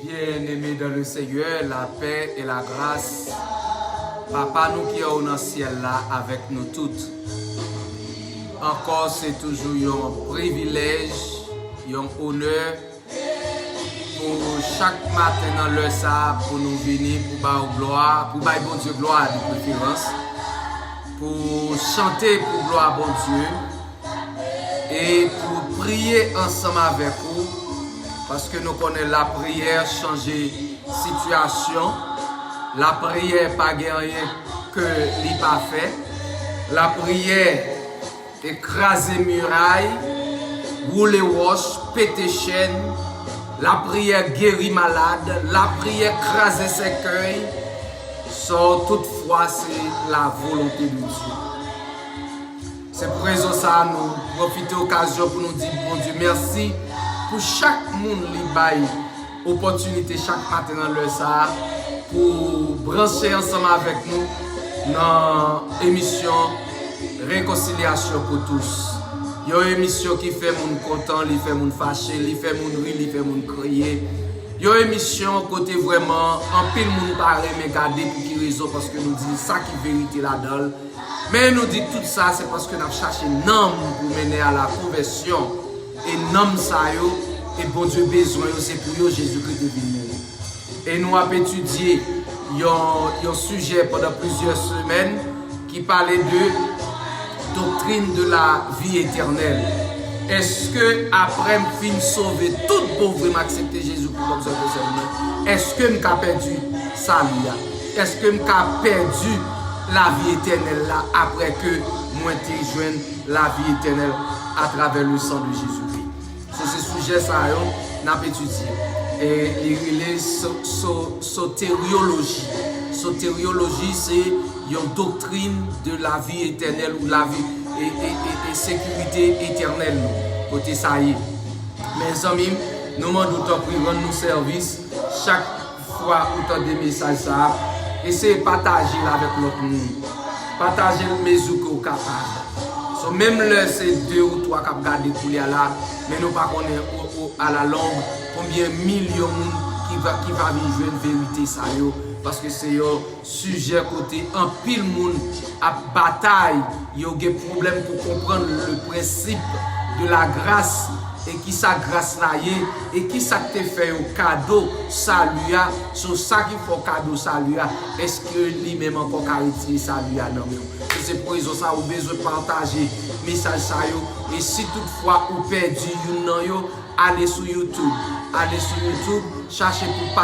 Bien-aimés dans le Seigneur, la paix et la grâce, Papa nous qui est dans le ciel là avec nous toutes. Encore c'est toujours un privilège, un honneur pour chaque matin dans le ça pour nous venir pour bailler gloire, pour bailler bon Dieu gloire de préférence, pour chanter pour gloire bon Dieu et pour prier ensemble avec vous. Parce que nous connaissons la prière changer situation. La prière pas rien que l'il pas fait. La prière écraser muraille, rouler roche, péter chaîne. La prière guérir malade. La prière écraser cercueil. So, toutefois, c'est la volonté de Dieu. C'est pour raison ça nous profiter de l'occasion pour nous dire bon Dieu merci. Pour chaque monde qui baille opportunité chaque matin dans le ça pour brancher ensemble avec nous dans l'émission Réconciliation pour tous. Il y a une émission qui fait moun content, qui fait moun fâché, qui fait moun rire, qui fait moun crier. Il y a une émission côté vraiment en pile moun parler mais garder pour qui raison parce que nous dit ça qui vérité là-dedans. Mais nous dit tout ça c'est parce que nous cherchons un homme pour mener à la conversion. Et nom ça yo, et bon Dieu besoin c'est pour yo Jésus-Christ de venir. Et nous avons étudié un sujet pendant plusieurs semaines qui parlait de doctrine de la vie éternelle. Est-ce que après me fin sauver tout pauvre m'accepter Jésus comme ça personnellement? Est-ce que me perdu salut? Est-ce que me perdu la vie éternelle là après que moi t'ai joindre la vie éternelle à travers le sang de Jésus? Sur ce sujet, ça, on a étudié. Et il est sotériologie. Sotériologie, c'est une doctrine de la vie éternelle ou la vie et sécurité éternelle. Côté ça y est. Mes amis, nous demandons de rendre nos services chaque fois où tu as des messages. Essayez de partager avec l'autre monde. Partagez le mesure que vous êtes capable. So, même là, c'est 2 ou 3 qui ont gardé pour là, mais nous ne connaissons pas à la longue combien de millions qui va vivre une vérité ça yo, parce que c'est un sujet côté en pile monde à bataille, il y a des problèmes pour comprendre le principe de la grâce et qui sa grâce là et qui ça te fait au cadeau salut sur ça qu'il faut cadeau salut est-ce que lui-même encore caractérise salut non c'est pour ça ça vous besoin de partager message ça yo et si toutefois vous perdu non yo allez sur YouTube cherchez pour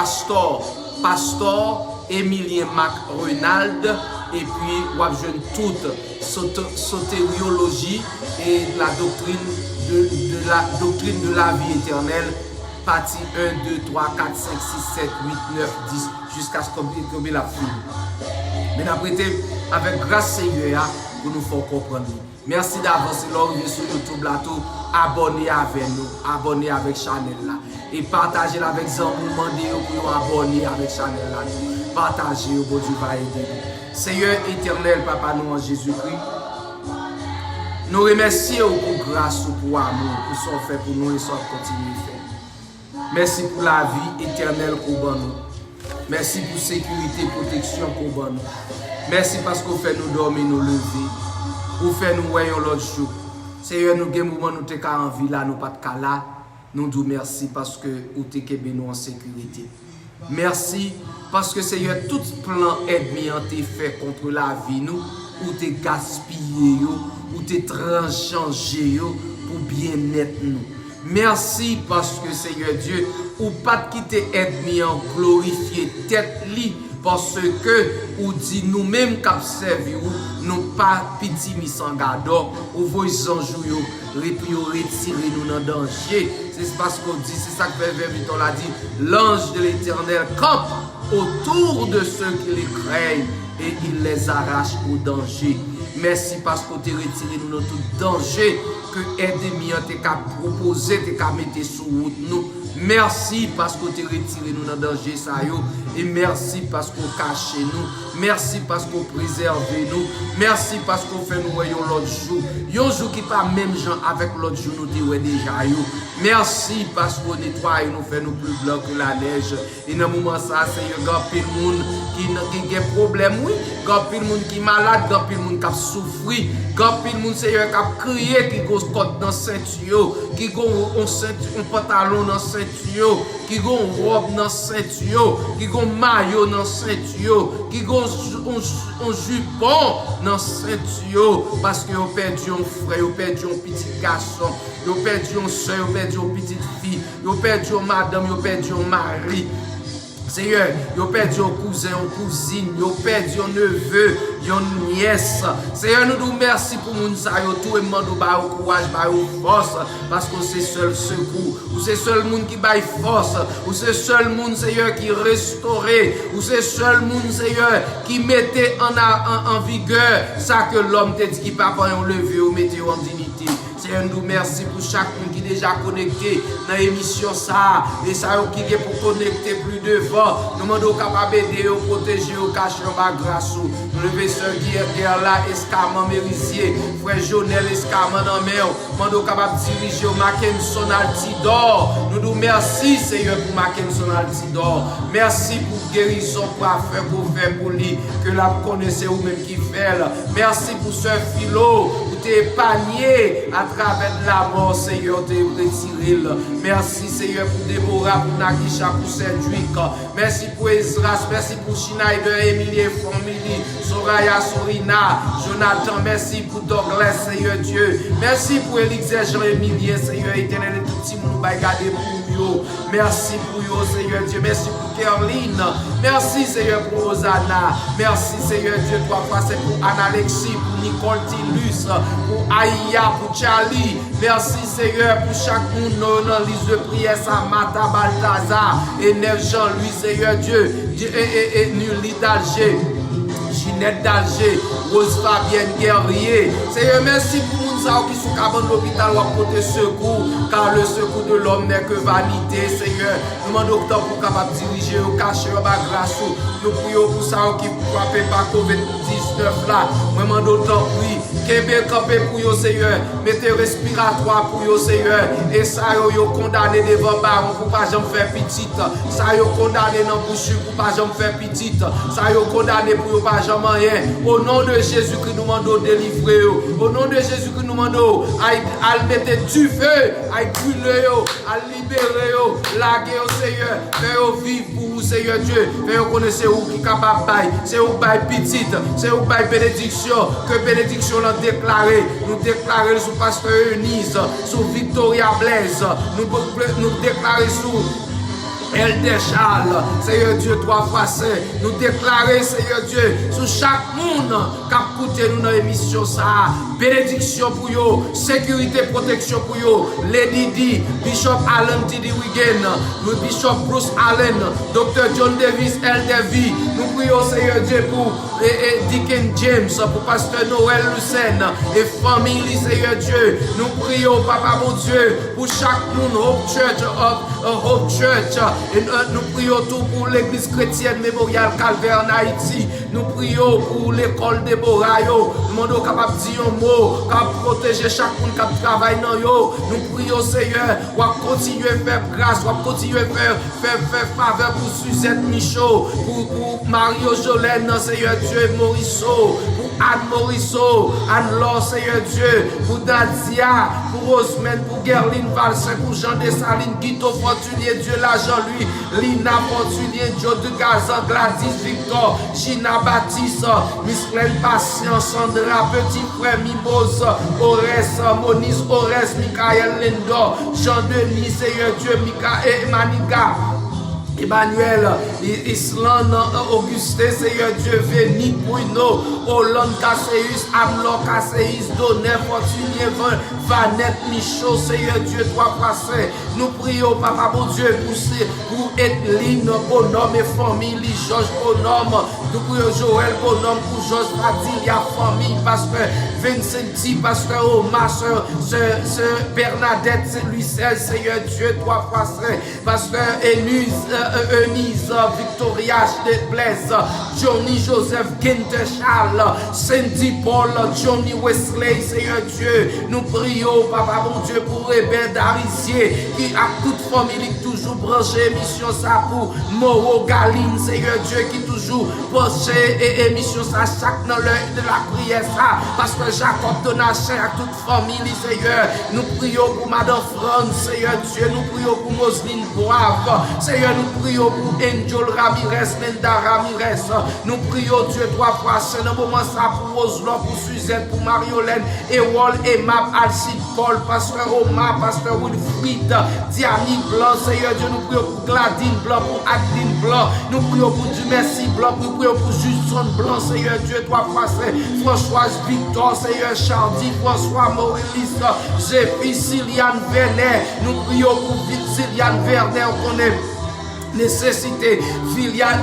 pasteur Emilien Mac Ronald et puis vous avez toute sotériologie et la doctrine de la vie éternelle, partie 1, 2, 3, 4, 5, 6, 7, 8, 9, 10, jusqu'à ce qu'on ait la fin. Mais après, avec grâce Seigneur, pour nous faire comprendre. Merci d'avancer l'orgue sur YouTube là, abonnez avec nous, abonnez avec Chanel là. Et partagez avec Zambou, demandez pour abonner avec Chanel là. Partagez, bon Dieu va aider. Seigneur éternel, Papa nous en Jésus-Christ. Nous remercions pour grâce, pour amour, pour ce qu'on fait pour nous et ce qu'on continue de faire. Merci pour la vie éternelle qu'on donne. Merci pour sécurité, protection qu'on donne. Merci parce qu'on fait nous dormir, nous lever. Vous fait nous voyons l'autre jour. Seigneur, nous avons moment nous sommes en vie là, nous pas de cas là. Nous disons merci parce que vous êtes nous en sécurité. Merci parce que Seigneur, tout plan ennemi a été fait contre la vie nous. Ou te gaspillé, ou te transchanger pour bien-être nous. Merci parce que Seigneur Dieu, ou pas quitter ennemi en glorifier tête li parce que ou dit nous-mêmes qui servi nous pas petit mis en garde ou voyez anjou yo retirer nous dans danger. C'est parce qu'on dit c'est ça que Verbe Viton l'a dit, l'ange de l'Éternel campe autour de ceux qui les craignent et il les arrache au danger. Merci parce qu'on t'a retiré nous dans tout danger que ennemi t'a proposé, t'a mettre sous route nous Merci parce que tu retiré nous dans le danger ça yo. Et merci parce qu'on cache nous. Merci parce qu'on préserve nous. Merci parce qu'on fait nous l'autre jour. Yon jour qui pas même gens avec l'autre jour nous dit déjà yo. Merci parce qu'on nettoie et nous fait nous plus blanc que la neige. Et dans le moment ça, c'est un grand pile monde qui a des problèmes, oui. Grand pile monde qui est malade, grand pile monde qui a souffert. Grand pile monde c'est un qui a crié, qui a une côte dans ceinture, qui a un pantalon dans ceinture, qui a une robe dans ceinture, qui a un maillot dans ceinture, qui a un jupon dans ceinture. Parce qu'ils ont perdu un frère, ils ont perdu un petit garçon, ils ont perdu une soeur, ils ont perdu une petite fille, ils ont perdu une madame, ils ont perdu un mari. Seigneur, ils ont perdu un cousin, une cousine, ils ont perdu un neveu, une nièce. Seigneur, nous nous merci pour nous ça, tout et demandons au courage, au force, parce que c'est seul secours, ou c'est seul monde qui baille force, ou c'est seul monde, Seigneur, qui restaurait, ou c'est seul monde, Seigneur, qui mettait en vigueur ça que l'homme t'a dit qui pas pas levé ou mettait en dignité. Seigneur, nous merci pour chaque monde qui est déjà connecté dans l'émission ça, et ça qui est pour connecter plus devant. Nous demandons capable d'aider, protéger, cacher ma grâce. Nous levons ce guerre là, Escarman Mérisier, frère Jonel Escarman en mer. Nous demandons capable de diriger au Mackenson Altidor. Nous nous merci Seigneur pour Mackenson Altidor. Merci pour guérison, pour affaire, pour faire pour lui, que la connaissez ou même qui fait. Merci pour ce philo, pour t'épargner à travers la mort, Seigneur, te retiré. Merci, Seigneur, pour Déborah, pour Nakisha, pour Cedric. Merci pour Ezra, merci pour Schneider, Emilie, Family, Soraya, Sorina, Jonathan. Merci pour Douglas, Seigneur Dieu. Merci pour Elixir, Jean-Émilien, Seigneur éternel, et tout petit monde, garder pour vous. Merci pour vous, Seigneur Dieu. Merci pour Caroline. Merci, Seigneur, pour Rosanna. Merci, Seigneur Dieu, trois fois, c'est pour Anna-Alexis, pour Nicole Tillus, pour Aïa, pour Charlie. Merci, Seigneur, pour chaque monde dans la liste de prière, Samata Balthazar, et Neuf Jean-Louis, Seigneur Dieu, et Nuli d'Alger, Ginette d'Alger, Rose Fabienne Guerrier. Seigneur, merci pour nous qui sont capables de l'hôpital ou à porter secours, car le secours de l'homme n'est que vanité, Seigneur. Nous demandons docteur pour capable diriger au cacher au bas grâce. Nous prions pour ça qui ne frappe pas COVID-19 là. Nous demandons docteur, oui, Québec campé pour vous, Seigneur. Mettez respiratoire pour vous, Seigneur. Et ça, vous condamné devant baron pour pas jamais faire petite. Ça, vous condamné dans bouche pour pas jamais faire petite. Ça, vous condamné pour pas jamais rien. Au nom de Jésus-Christ, nous demandons délivrer. Au nom de Jésus-Christ, nous demandons à mettre du feu, à brûler, à libérer, laguer au Seigneur. Faites vivre pour vous, Seigneur Dieu. Faites connaître où qui est capable de c'est où bail petite, c'est où bail bénédiction. Que bénédiction l'a déclaré. Nous déclarer sous Pasteur Eunice, sous Victoria Blaise. Nous déclarer sous Elder Charles, Seigneur Dieu, trois fois saint. Nous déclarer, Seigneur Dieu, sur chaque monde qui a écouté nous dans l'émission ça. Bénédiction pour vous, sécurité, protection pour vous. Lady D, Bishop Allen T.D. Wiggin, Bishop Bruce Allen, Dr. John Davis, Elder V. Nous prions, Seigneur Dieu, pour Deacon James, pour Pasteur Noël Lucen et famille, Seigneur Dieu. Nous prions, Papa mon Dieu, pour chaque monde, Hope Church. Et nous prions tout pour l'église chrétienne Mémorial Calvaire en Haïti. Nous prions pour l'école de Borayo. Nous demandons capable de dire un mot, capable de protéger chaque monde qui travaille dans yo. Nous prions, Seigneur, on va continuer à faire grâce, on va continuer à faire faveur pour Suzette Michaud, pour Mario Jolène, Seigneur Dieu, Morisseau, pour Anne Morisseau, Anne-Laure, Seigneur Dieu, pour Nadia, pour Osman, pour Gerline Valsin, pour Jean Dessalines, Guito Fortuné, Dieu l'argent lui, Lina Fortuné, Joe de Gazan, Gladys Victor, Gina Baptiste, Miss Pleine Patience, Sandra, Petit Frère Mimose, Ores, Moniz, Ores, Michael Lindor, Jean-Denis, Seigneur Dieu, Michael Maniga, Emmanuel, Island, Augustin, Seigneur Dieu, Vénique, Bruno, Hollande, Casseus, Amlor, Casseus, Donner, Fortuné, Vanette Michaud, Seigneur Dieu, toi, passé. Nous prions, Papa, mon Dieu, pour Edline, bonhomme et famille, Georges, bonhomme. Nous prions Joël, bonhomme, pour Georges Fadilia, famille, pasteur Vincenti, pasteur Omar, sœur Bernadette, Lucelle, Seigneur Dieu, toi, passé. Pasteur Eunice, Victoria, Blaise, Johnny Joseph, Guinter Charles, Cindy Paul, Johnny Wesley, Seigneur Dieu, nous prions, Papa, mon Dieu, pour Rebelle d'Arisier, qui a toute famille qui toujours branché émission ça pour Moro Galine, Seigneur Dieu, qui toujours branché et émission ça chaque dans l'heure de la prière ça, parce que Jacob Donaché à toute famille, Seigneur, nous prions pour Madame France, Seigneur Dieu, nous prions pour Moseline Boave, Seigneur, nous prions pour Angel Ramirez, Linda Ramirez, nous prions Dieu trois fois, c'est un moment ça pour Roselon, pour Suzette, pour Mariolène, Ewol, Emma, Alcide Paul, Pasteur Omar, Pasteur Wilfried, Diani Blanc, Seigneur Dieu, nous prions pour Gladine Blanc, pour Adeline Blanc, nous prions pour Dumercy Blanc, nous prions pour Justin Blanc, Seigneur Dieu, trois fois, c'est Françoise Victor, Seigneur Chardy, François Maurice, Jépi, Siliane Vernet, nous prions pour Siliane Vernet, on connaît nécessité, Filiane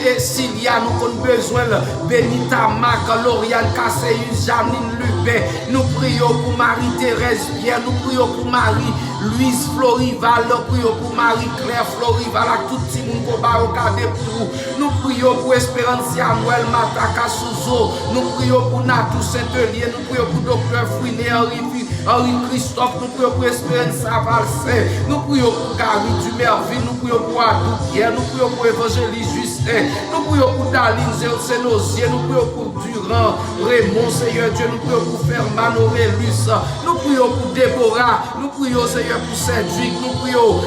et Cilia, nous avons besoin, Benita Mac, Lauriane Casseus, Janine Lubin, nous prions pour Marie-Thérèse Pierre, nous prions pour Marie-Louise Florival, nous prions pour Marie-Claire Florival, à tout le monde qui va regarder pour nous prions pour Espérance Samuel Mataka Souzo, nous prions pour Natou Saint-Elier, nous prions pour Dr. Fouiné Henri Christophe, nous prions pour Espérance Savalcin, nous prions pour Gary Dumerville, nous prions pour Adou Pierre, nous prions pour Évangéliste Justin, nous prions pour Daline Zénosier, nous prions pour Durand, Raymond, Seigneur Dieu, nous prions pour Ferman Aurélus, nous prions pour Déborah, nous prions, Seigneur, pour Cédric, nous prions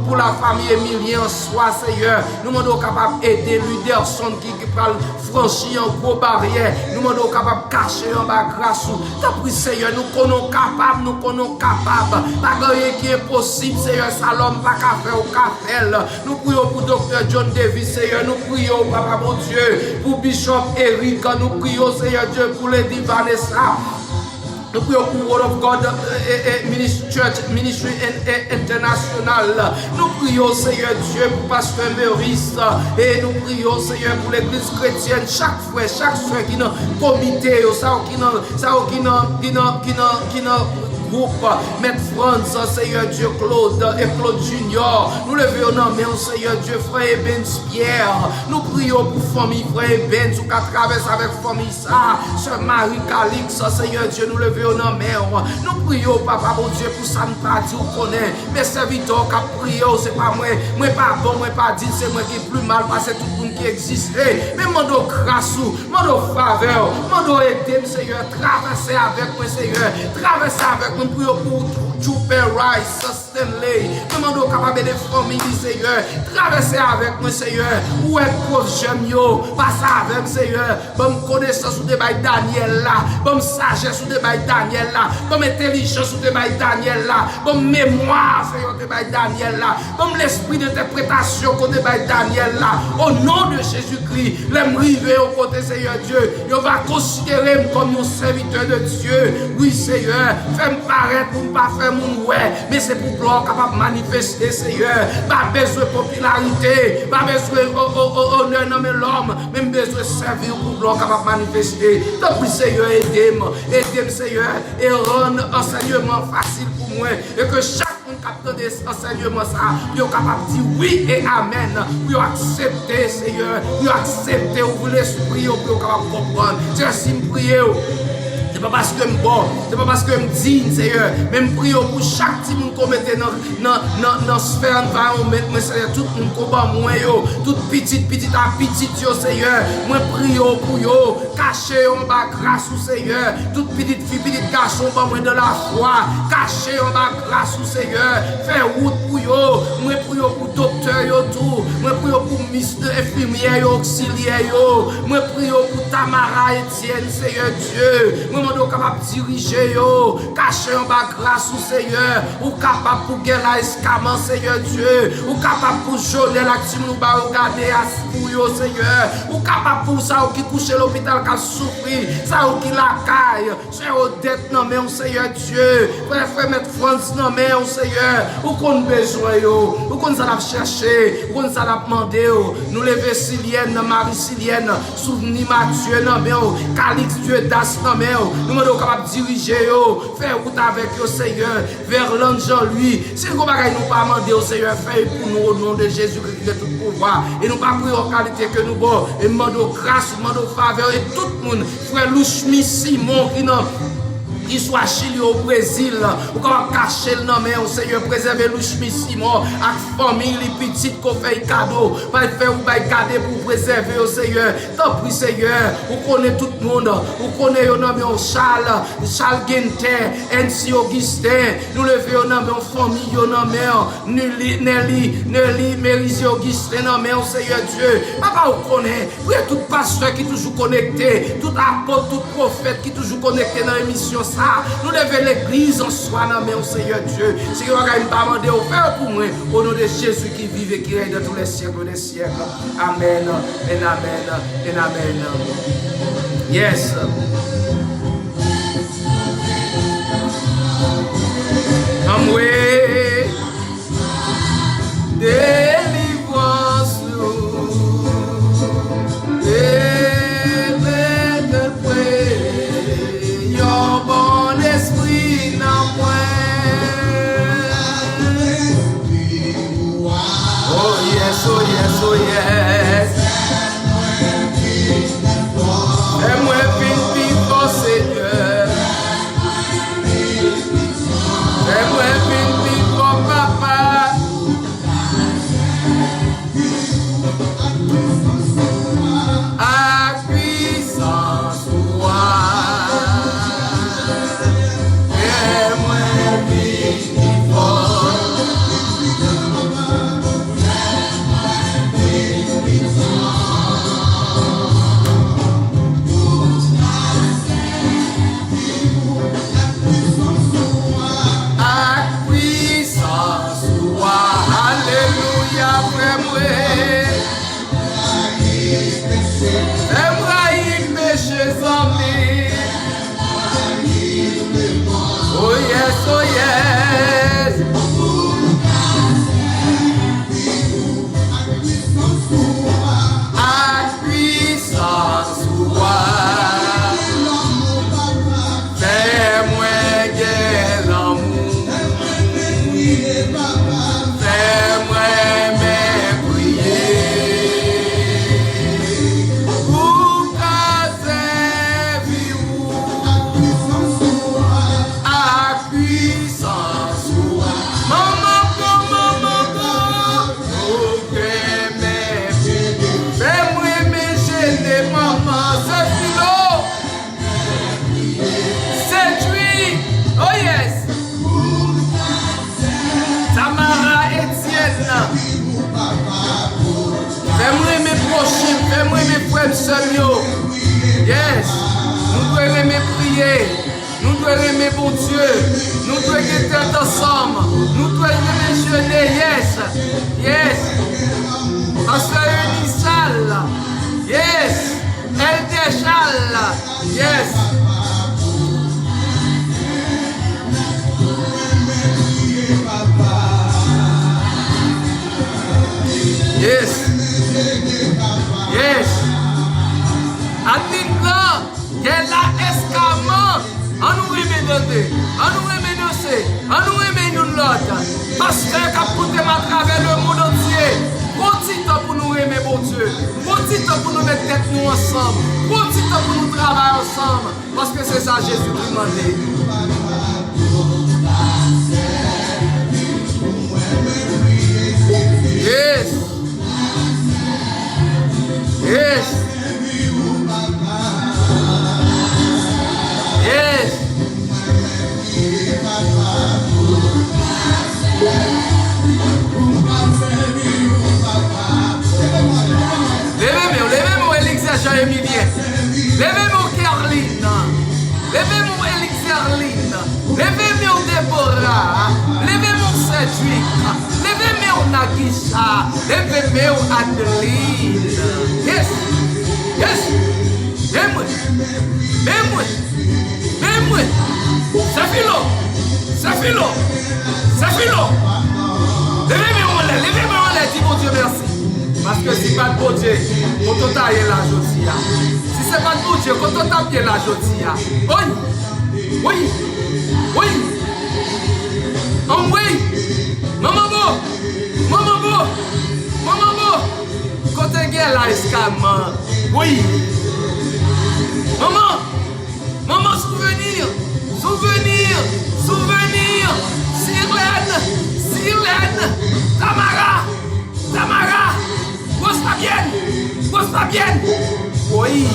pour la famille Emilien Sois, Seigneur, nous demandons capable d'aider Luderson qui parle franchir en gros barrière, nous demandons capable de cacher en bas grâce, t'as pris, Seigneur, nous connaissons capable, pas rien qui est possible, Seigneur, ça l'homme pas qu'à faire au café, nous prions pour Dr. John Davis, Seigneur, nous prions, Papa mon Dieu, pour Bishop Eric, nous prions, Seigneur Dieu, pour Lady Vanessa. Nous prions pour Word of God Ministry International. Nous prions, Seigneur Dieu, pour Pasteur Maurice. Et nous prions, Seigneur, pour l'église chrétienne. Chaque frère, chaque soeur qui est dans le comité, qui est groupe, Maître France, Seigneur Dieu, Claude et Claude Junior. Nous levons nos mains, Seigneur Dieu, frère Benz Pierre. Nous prions pour famille, frère Benz, ou qu'à traverser avec famille ça. Sœur Marie Calix, Seigneur Dieu, nous levons nos mains. Nous prions, Papa, mon Dieu, pour ça, nous pas dit, on connaît. Mais serviteurs qui prié, c'est pas moi pas bon, moi pas dit, c'est moi qui est plus mal passé tout le monde qui existe. Mais mon grâce, mon faveur, mon aider, Seigneur, traverser avec moi, Seigneur, traverser avec moi. Nous prions pour Jupiter Rice, Stanley. Nous demandons capable de famille, Seigneur. Traverser avec moi, Seigneur. Où est le pauvre jeune yo? Passe avec Seigneur. Bonne connaissance sous débat Daniel là. Bonne sagesse sous débat Daniel là. Bonne intelligence sous débat Daniel là. Bonne mémoire, Seigneur, débat Daniel là. Bonne l'esprit d'interprétation au débat Daniel là. Au nom de Jésus-Christ, les river au côté, Seigneur Dieu. Il va considérer comme mon serviteur de Dieu. Oui, Seigneur. Fais-moi paraître pour ne pas faire mon ouais, mais c'est pour gloire capable de manifester, Seigneur. Pas besoin de popularité, pas besoin d'honneur dans l'homme, mais besoin de servir pour gloire capable de manifester. Donc, Seigneur, aidez-moi, Seigneur, et rendre enseignement facile pour moi, et que chaque monde capte des enseignements, ça, il est capable de dire oui et amen, pour accepter, Seigneur, pour accepter, ouvrir l'esprit, pour capable de comprendre. C'est ainsi que je prie. C'est pas parce que je suis bon, c'est pas parce que je suis digne, Seigneur. Même prions pour chaque petit monde qu'on mette dans la sphère environnement, Seigneur. Tout le monde qu'on bat moi, tout petit à petit, Seigneur. Moi, prions pour yo, caché en bas grâce au Seigneur. Toute petite fille, petite garçon, moi dans la foi, caché en bas grâce au Seigneur. Fais route pour yo. Moi, prions pour docteur, yo tout. Moi, prions pour ministre infirmière, auxiliaire, yo. Moi, prions pour Tamara Etienne, Seigneur Dieu. Moi, capable de diriger, cacher en bas grâce au Seigneur, ou capable pour guérir escaman, Seigneur Dieu, ou capable pour journée l'activité nous va regarder à ce pour eux, Seigneur. Ou capable pour ça, ou qui couche à l'hôpital, qui a souffert, ça ou qui la caille, c'est aux dettes, non, mais on Seigneur Dieu. Frère, mettre France, non, mais on Seigneur. Ou qu'on besoin, ou qu'on ça l'a cherché, ou qu'on ça l'a demandé, nous lever Silienne, Marie Silienne, souvenir Mathieu, non, mais Calix Dieu Das, non, mais nous sommes capables de diriger, faire route avec eux, Seigneur, vers l'ange lui. Si nous ne pouvons pas demander au Seigneur, fais pour nous au nom de Jésus qui de tout pouvoir. Et nous pas prier en qualité que nous bon. Et demandons grâce, demandons faveur. Et tout le monde, frère Louchmi Simon qui soit chez lui au Brésil, ou comment cacher le nom, mais au Seigneur, préserver Louchmi Simon, avec famille, les petites qu'on fait cadeau, pas faire ou pas cadeau pour préserver au Seigneur. Tant pis, Seigneur, vous connaissez tout le monde, vous connaissez le nom, Charles Guinter, N.C. Augustin, nous levez au nom, famille, au nom, Nelly, Mérisé Augustin, non, mais au Seigneur Dieu, papa, vous connaissez, vous êtes tout pasteur qui est toujours connecté, tout apôtre, tout prophète qui est toujours connecté dans l'émission. Nous levons l'église en soi, mais au Seigneur Dieu. Seigneur, on va demander au Père pour moi, au nom de Jésus qui vive et qui règne dans tous les siècles des siècles. Amen, et amen, et amen. Yes. Amoué, délivrance nous. Oh yes, oh yes. Fais-moi vivre, Seigneur. Fais-moi vivre, Papa. À puissance toi. Fais-moi vivre. Oh yes, oh yes. À puissance toi. Fais-moi guère l'amour. Fais-moi fais-moi mes prochains, fais-moi mes frères seuls. Yes, nous devons aimer prier, nous devons aimer bon Dieu, nous devons être ensemble, nous devons aimer jeûner. Yes, yes. Pasteur Unisal, yes. El yes. Yes. Yes. Atinga, la escama, on nous remet on nous remet nous l'autre. Parce que capoter à travers le monde entier. Bon petit temps pour nous aimer, bon Dieu. Bon petit temps pour nous mettre tête nous ensemble. Bon petit temps pour nous travailler ensemble. Parce que c'est ça Jésus qui m'a dit. Yes. Yes. Yes. Levez-moi, Elixir Jean-Emilien. Levez-moi, Caroline. Levez-moi, Elixir Line. Levez-moi, Déborah. Levez-moi, Cédric. Levez-moi, Nagui. Larisha, leve meu Adeline. Yes, yes. Vem-moi. C'est filo. Levez-moi en l'air, dis mon Dieu merci. Parce que si pas de bon Dieu, quand on t'a la jodia. Si c'est pas de bon Dieu, quand on t'a bien la jodia. Oui. Maman bo. Quand t'es guère là, escamant. Oui. Maman, souvenir. Sirlène. Tamara. Grosse pas bien. Oui.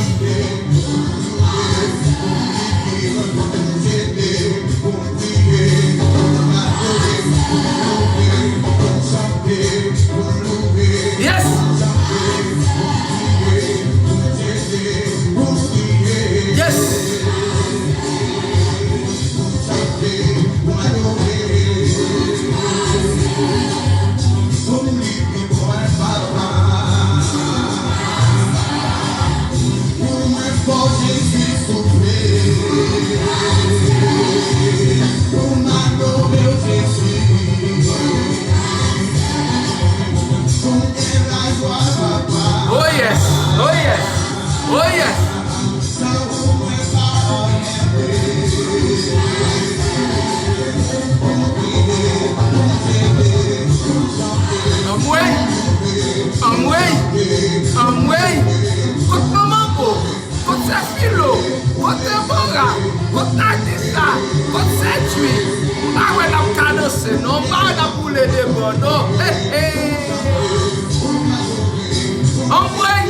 Yes. Oh yes. Amway. Kote maman ko, kote sa filo, kote bora, kote natisa, kote setui. Mwa wè la kanose, non? Mwa wè la poule de bon, non? Amway.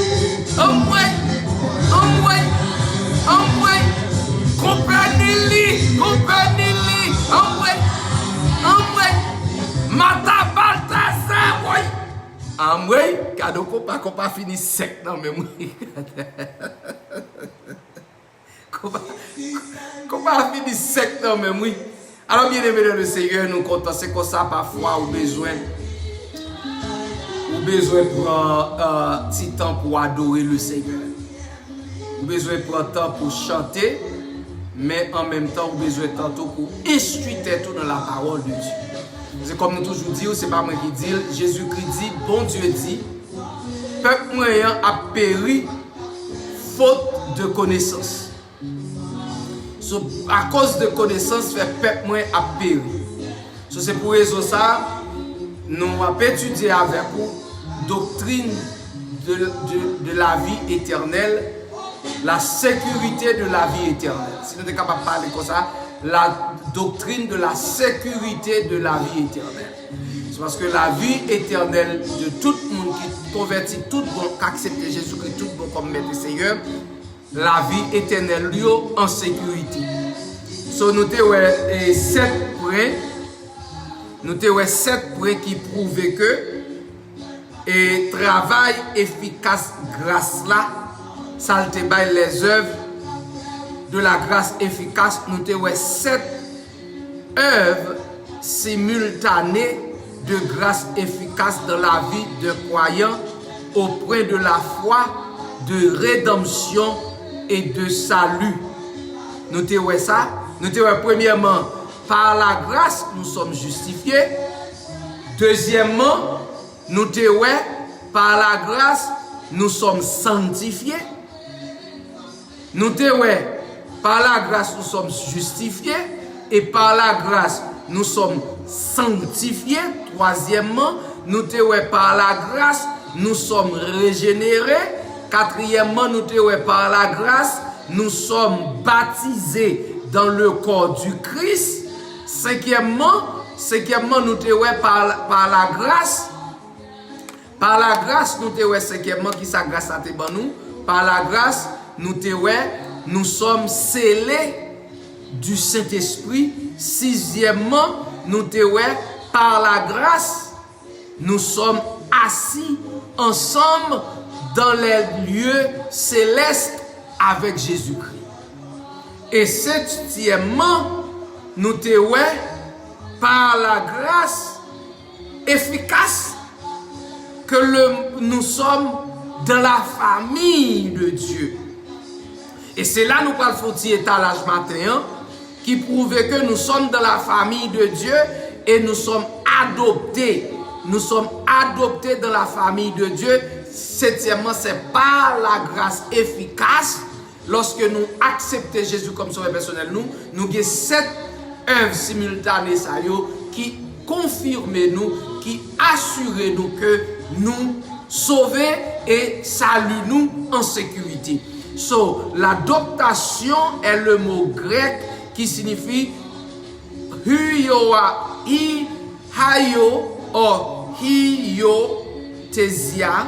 Comprenez-li. Amway. Mata Balthazar, boy. Amway, cadeau qu'on pas fini sec, non, mais moi. Qu'on pas fini sec, non, mais moi. Alors, bien aimé le Seigneur, nous comptons, c'est comme ça, parfois, au besoin pour un petit temps pour adorer le Seigneur. Vous avez besoin de prendre temps pour chanter, mais en même temps, vous avez besoin de temps pour instruire tout dans la parole de Dieu. C'est comme nous toujours disons, c'est pas moi qui dis, Jésus-Christ dit, bon Dieu dit, peuple moyen a péri faute de connaissance. À cause de connaissance, peuple moyen a péri. C'est pour raison ça, nous avons étudié avec vous doctrine de la vie éternelle, la sécurité de la vie éternelle. Si nous sommes capables de parler comme ça, la doctrine de la sécurité de la vie éternelle. C'est parce que la vie éternelle de tout le monde qui convertit tout le monde, qui accepte Jésus-Christ tout le monde comme maître et Seigneur, la vie éternelle lui en sécurité. So, nous avons 7 points. Nous avons 7 points qui prouvent que et travail efficace grâce là, ça te baille les œuvres de la grâce efficace. Nous avons 7 œuvres simultanées de grâce efficace dans la vie de croyants auprès de la foi, de rédemption et de salut. Nous avons ça. Nous avons premièrement, par la grâce, nous sommes justifiés. Deuxièmement, nous avons par la grâce, nous sommes sanctifiés. Nous avons par la grâce, nous sommes justifiés. Et par la grâce, nous sommes sanctifiés. Troisièmement, nous avons par la grâce, nous sommes régénérés. Quatrièmement, nous avons par la grâce, nous sommes baptisés dans le corps du Christ. Cinquièmement, nous avons par la grâce. Par la grâce, nous avons cinquièmement qui sa grâce à nous. Par la grâce, nous sommes scellés du Saint-Esprit. Sixièmement, nous avons par la grâce, nous sommes assis ensemble dans les lieux célestes avec Jésus-Christ. Et septièmement, nous avons par la grâce efficace, nous sommes dans la famille de Dieu. Et c'est là nous parlons de étalage matin qui prouve que nous sommes dans la famille de Dieu et nous sommes adoptés. Nous sommes adoptés dans la famille de Dieu. Septièmement, c'est par la grâce efficace. Lorsque nous acceptons Jésus comme sauveur personnel, nous avons 7 œuvres simultanées qui confirment nous, qui assurent nous que nous sauvons et saluons nous en sécurité. So, l'adoption est le mot grec qui signifie huioa, hayo ou hiothesia,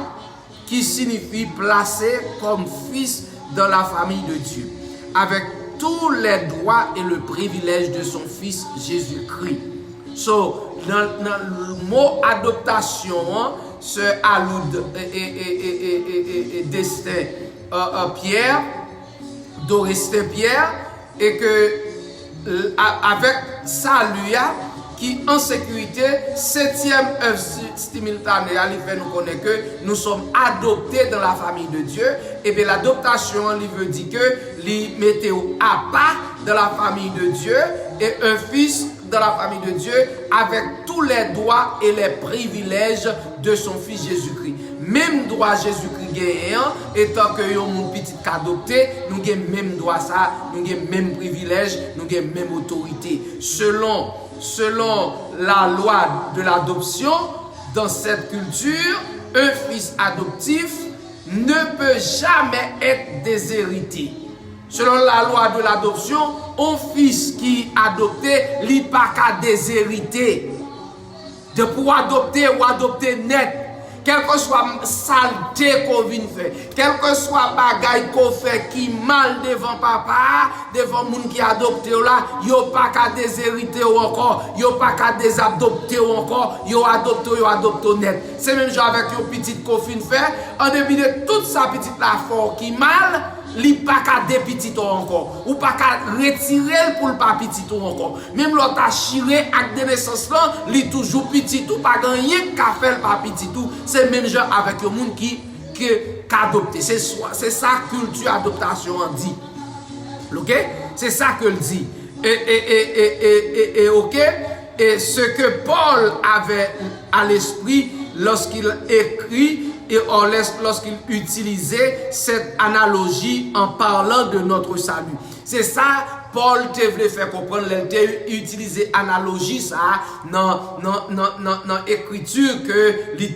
qui signifie placer comme fils dans la famille de Dieu, avec tous les droits et le privilège de son fils Jésus-Christ. So, dans le mot adoptation, c'est allude et destin Pierre, d'Orestin Pierre, et que avec salut qui en sécurité, 7e œuvre simultanée, il fait nous connaître que nous sommes adoptés dans la famille de Dieu. Et bien l'adoptation, il veut dire que il mettait à part dans la famille de Dieu et un fils dans la famille de Dieu avec tous les droits et les privilèges de son fils Jésus-Christ. Même droit Jésus-Christ gagne, étant que nous petit adopté, nous avons même droit ça, nous avons même privilège, nous avons même autorité. Selon la loi de l'adoption, dans cette culture, un fils adoptif ne peut jamais être déshérité. Selon la loi de l'adoption, un fils qui est adopté, il n'est pas qu'à déshériter. De pouvoir adopter ou adopter net. Quel que soit saleté qu'on vient faire, quel que soit bagaille qu'on fait qui mal devant papa, devant moun qui adopté là, yo pas qu'à déshériter ou encore, yo pas qu'à désadopter ou encore, yo adopté net. C'est même genre avec yo petite qu'on vient faire, en début de toute sa petite la fort qui mal, li pas qu'à dépetiter encore, ou pas qu'à retirer pour le pas petit encore. Même l'autre a chiré avec des naissances là, li toujours petit ou pas gagné qu'à faire pas petit tout. C'est même genre avec le monde qui adopté. C'est ça culture adoptation en dit. OK? C'est ça que le dit. Et OK? Et ce que Paul avait à l'esprit lorsqu'il écrit et lorsqu'il utilisait cette analogie en parlant de notre salut. C'est ça, Paul te voulait faire comprendre, il a utilisé analogie ça dans l'écriture que il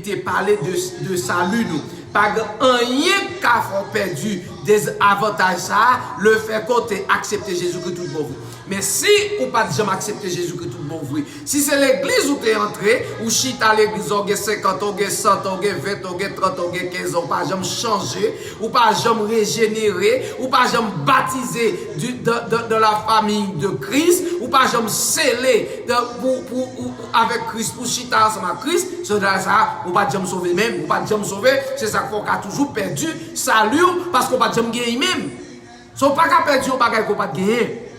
t'a parlé de salut nous. Pas rien qu'a perdu des avantages ça, le fait qu'on t'ait accepté Jésus-Christ tout bon. Mais si ou pas jamais accepté Jésus-Christ tout bon vrai, si c'est l'église où tu es entré, ou chita à l'église, on a 50, on a 100, on a 20, on a 30, on a 15 ans, pas jamais changé, ou pas jamais régénéré, ou pas jamais baptisé de la famille de Christ, ou pas jamais scellé avec Christ, pour chita ensemble avec Christ, c'est ça, ou pas jamais sauvé même, ou pas jamais sauvé, c'est ça qu'on a toujours perdu, salut, parce qu'on pas jamais gagné même. Si on pas perdu, on pas pas gagné.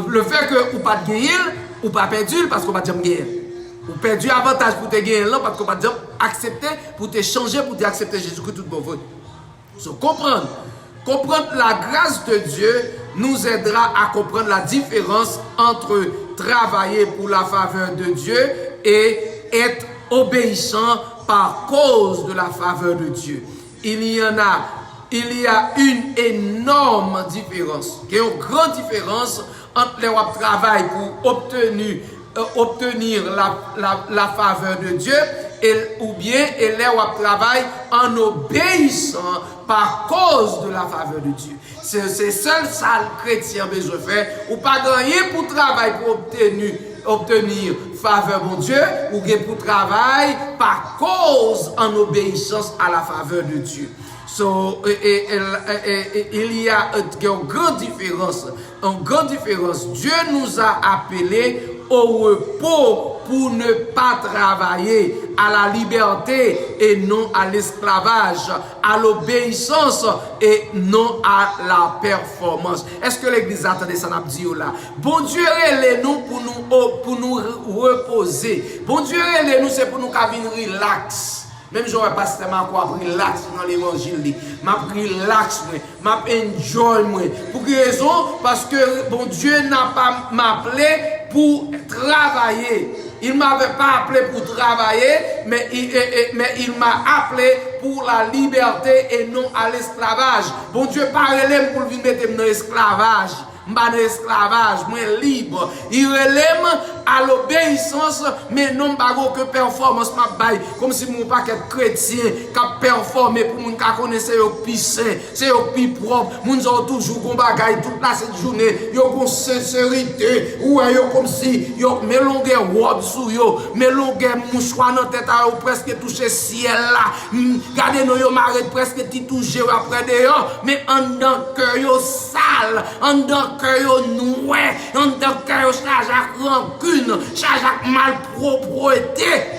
Le fait que vous pas gagné, ou pas perdu parce qu'on pas jamais gagné. Ou perdu avantage pour te gagner là parce qu'on pas jamais accepté pour te changer pour te accepter Jésus-Christ tout bon vrai. Comprendre la grâce de Dieu nous aidera à comprendre la différence entre travailler pour la faveur de Dieu et être obéissant par cause de la faveur de Dieu. Il y a une énorme différence, il y a une grande différence entre les travail pour obtenir la faveur de Dieu ou bien les travail en obéissant par cause de la faveur de Dieu. C'est seul ça le chrétien besoin de faire, ou pas gagner pour travail pour obtenir faveur mon Dieu, ou bien pour travail par cause en obéissance à la faveur de Dieu. Il y a une grande différence. Dieu nous a appelés au repos pour ne pas travailler, à la liberté et non à l'esclavage, à l'obéissance et non à la performance. Est-ce que l'église attendait ça n'a dit là? Bon Dieu est nous pour nous reposer. Bon Dieu est nous c'est pour nous venir relax. Même j'aurais pas tellement quoi relax dans l'évangile. M'a relax m'a enjoy moi. Pour quelle raison? Parce que bon Dieu n'a pas m'appelé pour travailler. Il m'avait pas appelé pour travailler, mais il m'a appelé pour la liberté et non à l'esclavage. Bon Dieu parle pour venir mettre dans l'esclavage. M'pas dans l'esclavage, moi libre. Il relève à l'obéissance, mais non pas que performance m'a bail. Comme si mon paquet chrétien qui a performé pour moun ka connaître yo pi saint, c'est yo pi propre. Moun ont toujours gon bagay toute la cette journée, yo gon sincérité, ou yo comme si yo melonge robe sou yo, melonge mouchoir dans tête yo presque toucher ciel là. Regardez nous yo m'arrête presque ti toucher après dehors, mais en dans cœur yo sale, en dans cœur yo noué, en dans cœur yo charge à rancune, charge à malpropreté.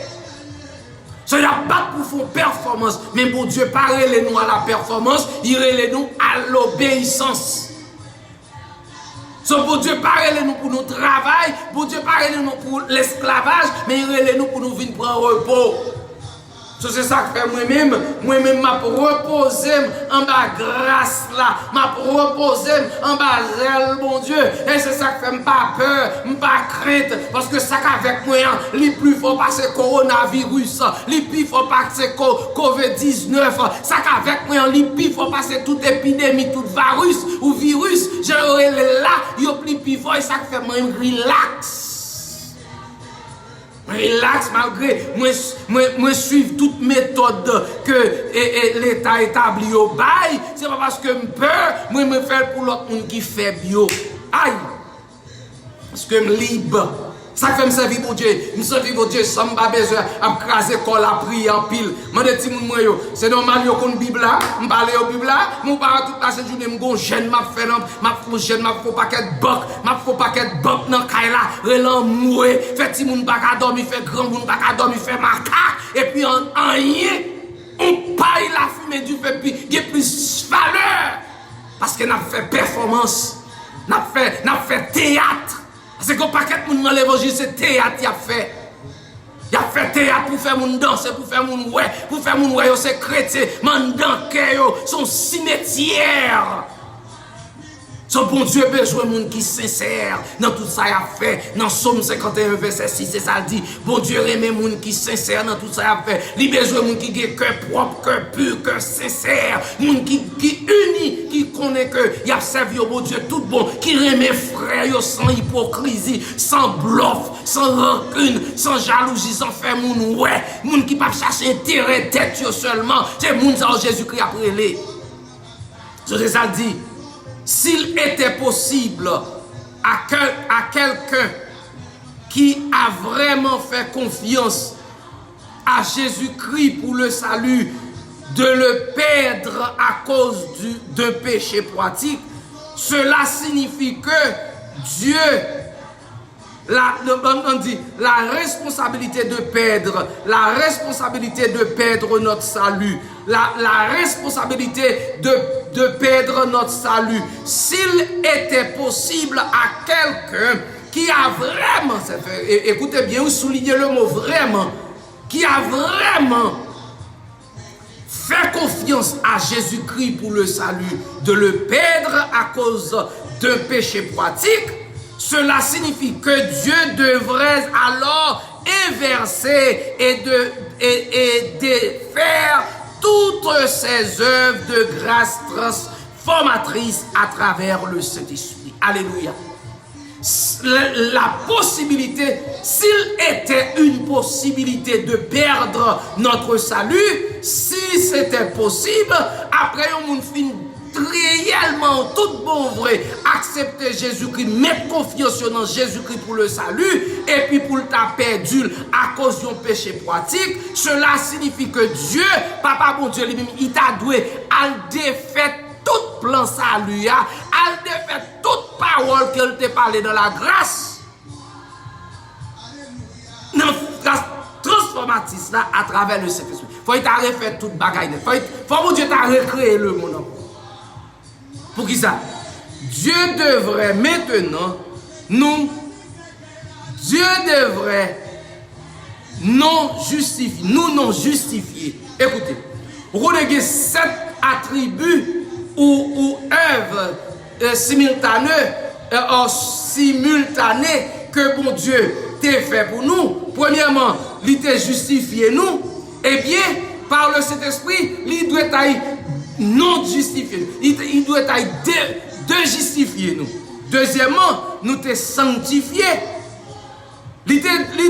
Ce n'est pas pour faire performance, mais pour Dieu parler nous à la performance, il relève nous à l'obéissance. Pour Dieu parler nous pour notre travail, pour Dieu parler nous pour l'esclavage, mais il relève nous pour nous venir prendre repos. C'est ça que fait moi-même m'a reposé en bas grâce là, m'a reposé en bas zèle bon Dieu, et c'est ça que fait pas peur, pas crainte, parce que ça qu'avec moi, les plus fort passer coronavirus, les plus fort passer COVID-19, ça qu'avec moi, les plus fort passer toute épidémie, tout virus, j'aurais là, yo plus fort, et ça que fait moi relax. Relax malgré moi suivre toute méthode que l'État établi au bail, c'est pas parce que je peur, moi me faire pour l'autre monde qui fait bio. Aïe. Parce que je libre. Ça fait me servir pour Dieu. Me servir pour Dieu sans pas besoin à craser col à prier en pile. Mande ti moun moi yo, c'est normal yo kon Bible là, me parler au Bible là, mon pas toute la journée me gon jeune m'a fait m'a fou jeune m'a fou paquet boc, m'a fou paquet boc dans kay là, relan moué, fait ti moun pas ka dormir, fait grand moun pas ka dormir, fait maca et puis en rien on paille la fumée du fait puis il y a plus valeur parce que n'a fait performance, n'a fait théâtre. C'est qu'on paquet de monde dans l'évangile, c'est théâtre qu'il a fait. Il a fait théâtre pour faire mon danser, pour faire mon ouais, c'est chrétien, mon danker, son cimetière. Son bon Dieu besoin de monde qui sincère dans tout ça il a fait. Dans Somme 51 verset 6 c'est ça dit. Bon Dieu aime monde qui sincère dans tout ça il a fait. Il besoin de monde qui a cœur propre, cœur pur, cœur sincère, monde qui uni, qui connaît que il a servi au bon Dieu tout bon, qui aime frère sans hypocrisie, sans bluff, sans rancune, sans jalousie, sans faire monde ouais, monde qui pas chercher intérêt tête seulement. C'est monde ça Jésus-Christ après les. C'est ça dit. S'il était possible à quelqu'un qui a vraiment fait confiance à Jésus-Christ pour le salut, de le perdre à cause d'un péché pratique, cela signifie que Dieu, la responsabilité de perdre notre salut, la responsabilité de perdre notre salut. S'il était possible à quelqu'un qui a vraiment, écoutez bien, vous soulignez le mot vraiment, qui a vraiment fait confiance à Jésus-Christ pour le salut, de le perdre à cause d'un péché pratique, cela signifie que Dieu devrait alors inverser et défaire toutes ses œuvres de grâce transformatrice à travers le Saint-Esprit. Alléluia. La possibilité, s'il était une possibilité de perdre notre salut, si c'était possible, après on finit réellement, tout bon vrai, accepter Jésus-Christ, mettre confiance dans Jésus-Christ pour le salut, et puis pour t'a perdu à cause d'un péché pratique, cela signifie que Dieu, Papa bon Dieu lui-même, il t'a doué à défaire tout plan salut, à défaire toute parole qu'elle t'a parlé dans la grâce. transformatrice là à travers le Saint-Esprit. Faut y t'arrêter faire toute bagaille. Faut mon Dieu t'a recréé le monde encore. Pour qui ça? Dieu devrait maintenant nous non justifier. Écoutez, vous avez 7 attributs ou œuvres simultanées que bon Dieu t'a fait pour nous. Premièrement, il t'a justifié nous. Eh bien, par le Saint-Esprit, il doit être non justifié. Il doit être de justifier nous. Deuxièmement, nous te sanctifié. Il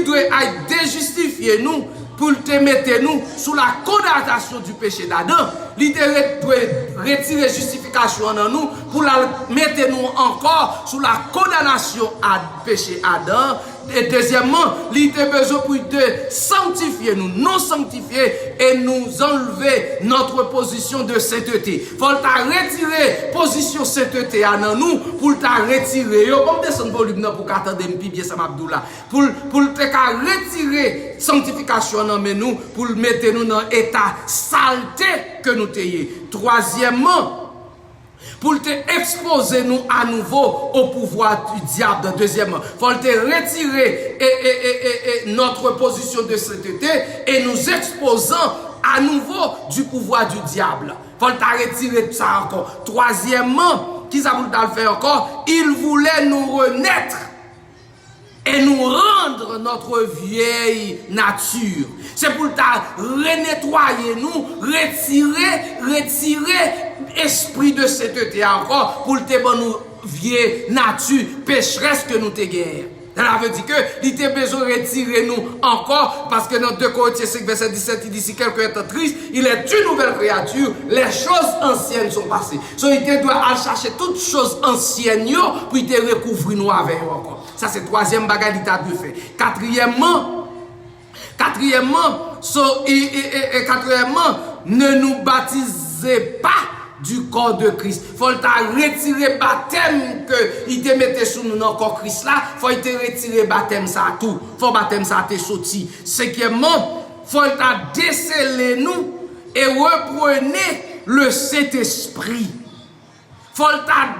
doit être déjustifié nous pour te mettre nous sous la condamnation du péché d'Adam. Il doit retirer justification en nous pour la mettre nous encore sous la condamnation à péché Adam. Et deuxièmement, il a besoin pour de sanctifier nous, non sanctifier et nous enlever notre position de sainteté. Il faut retirer position sainteté à nous pour te retirer. Yo bon descendre volume pour qu'attendre bien ça m'abdoula. Pour te retirer sanctification dans nous pour mettre nous dans état saleté que nous t'ayons. Troisièmement, pour te exposer nous à nouveau au pouvoir du diable. Deuxièmement, il faut te retirer notre position de sainteté et nous exposant à nouveau du pouvoir du diable. Il faut te retirer ça encore. Troisièmement, qui ça voulait faire encore? Il voulait nous renaître et nous rendre notre vieille nature. C'est pour renettoyer nous, retirer esprit de sainteté encore, pour te bon nous vieille nature pécheresse que nous te guerre. Ça veut dire que il te besoin de retirer nous encore, parce que dans 2 Corinthiens 5 verset 17 il dit si quelqu'un est triste, il est une nouvelle créature, les choses anciennes sont passées. Donc il doit aller chercher toutes choses anciennes pour te recouvrir nous avec encore. Ça c'est troisième bagage qu'il t'a dû faire. Quatrièmement, ne nous baptisez pas du corps de Christ. Faut retirer baptême que il te mettait sous nous dans corps Christ là, faut te retirer baptême ça tout. Faut baptême ça te sorti. Cinquièmement, faut déceler nous et reprenez le Saint-Esprit. Faut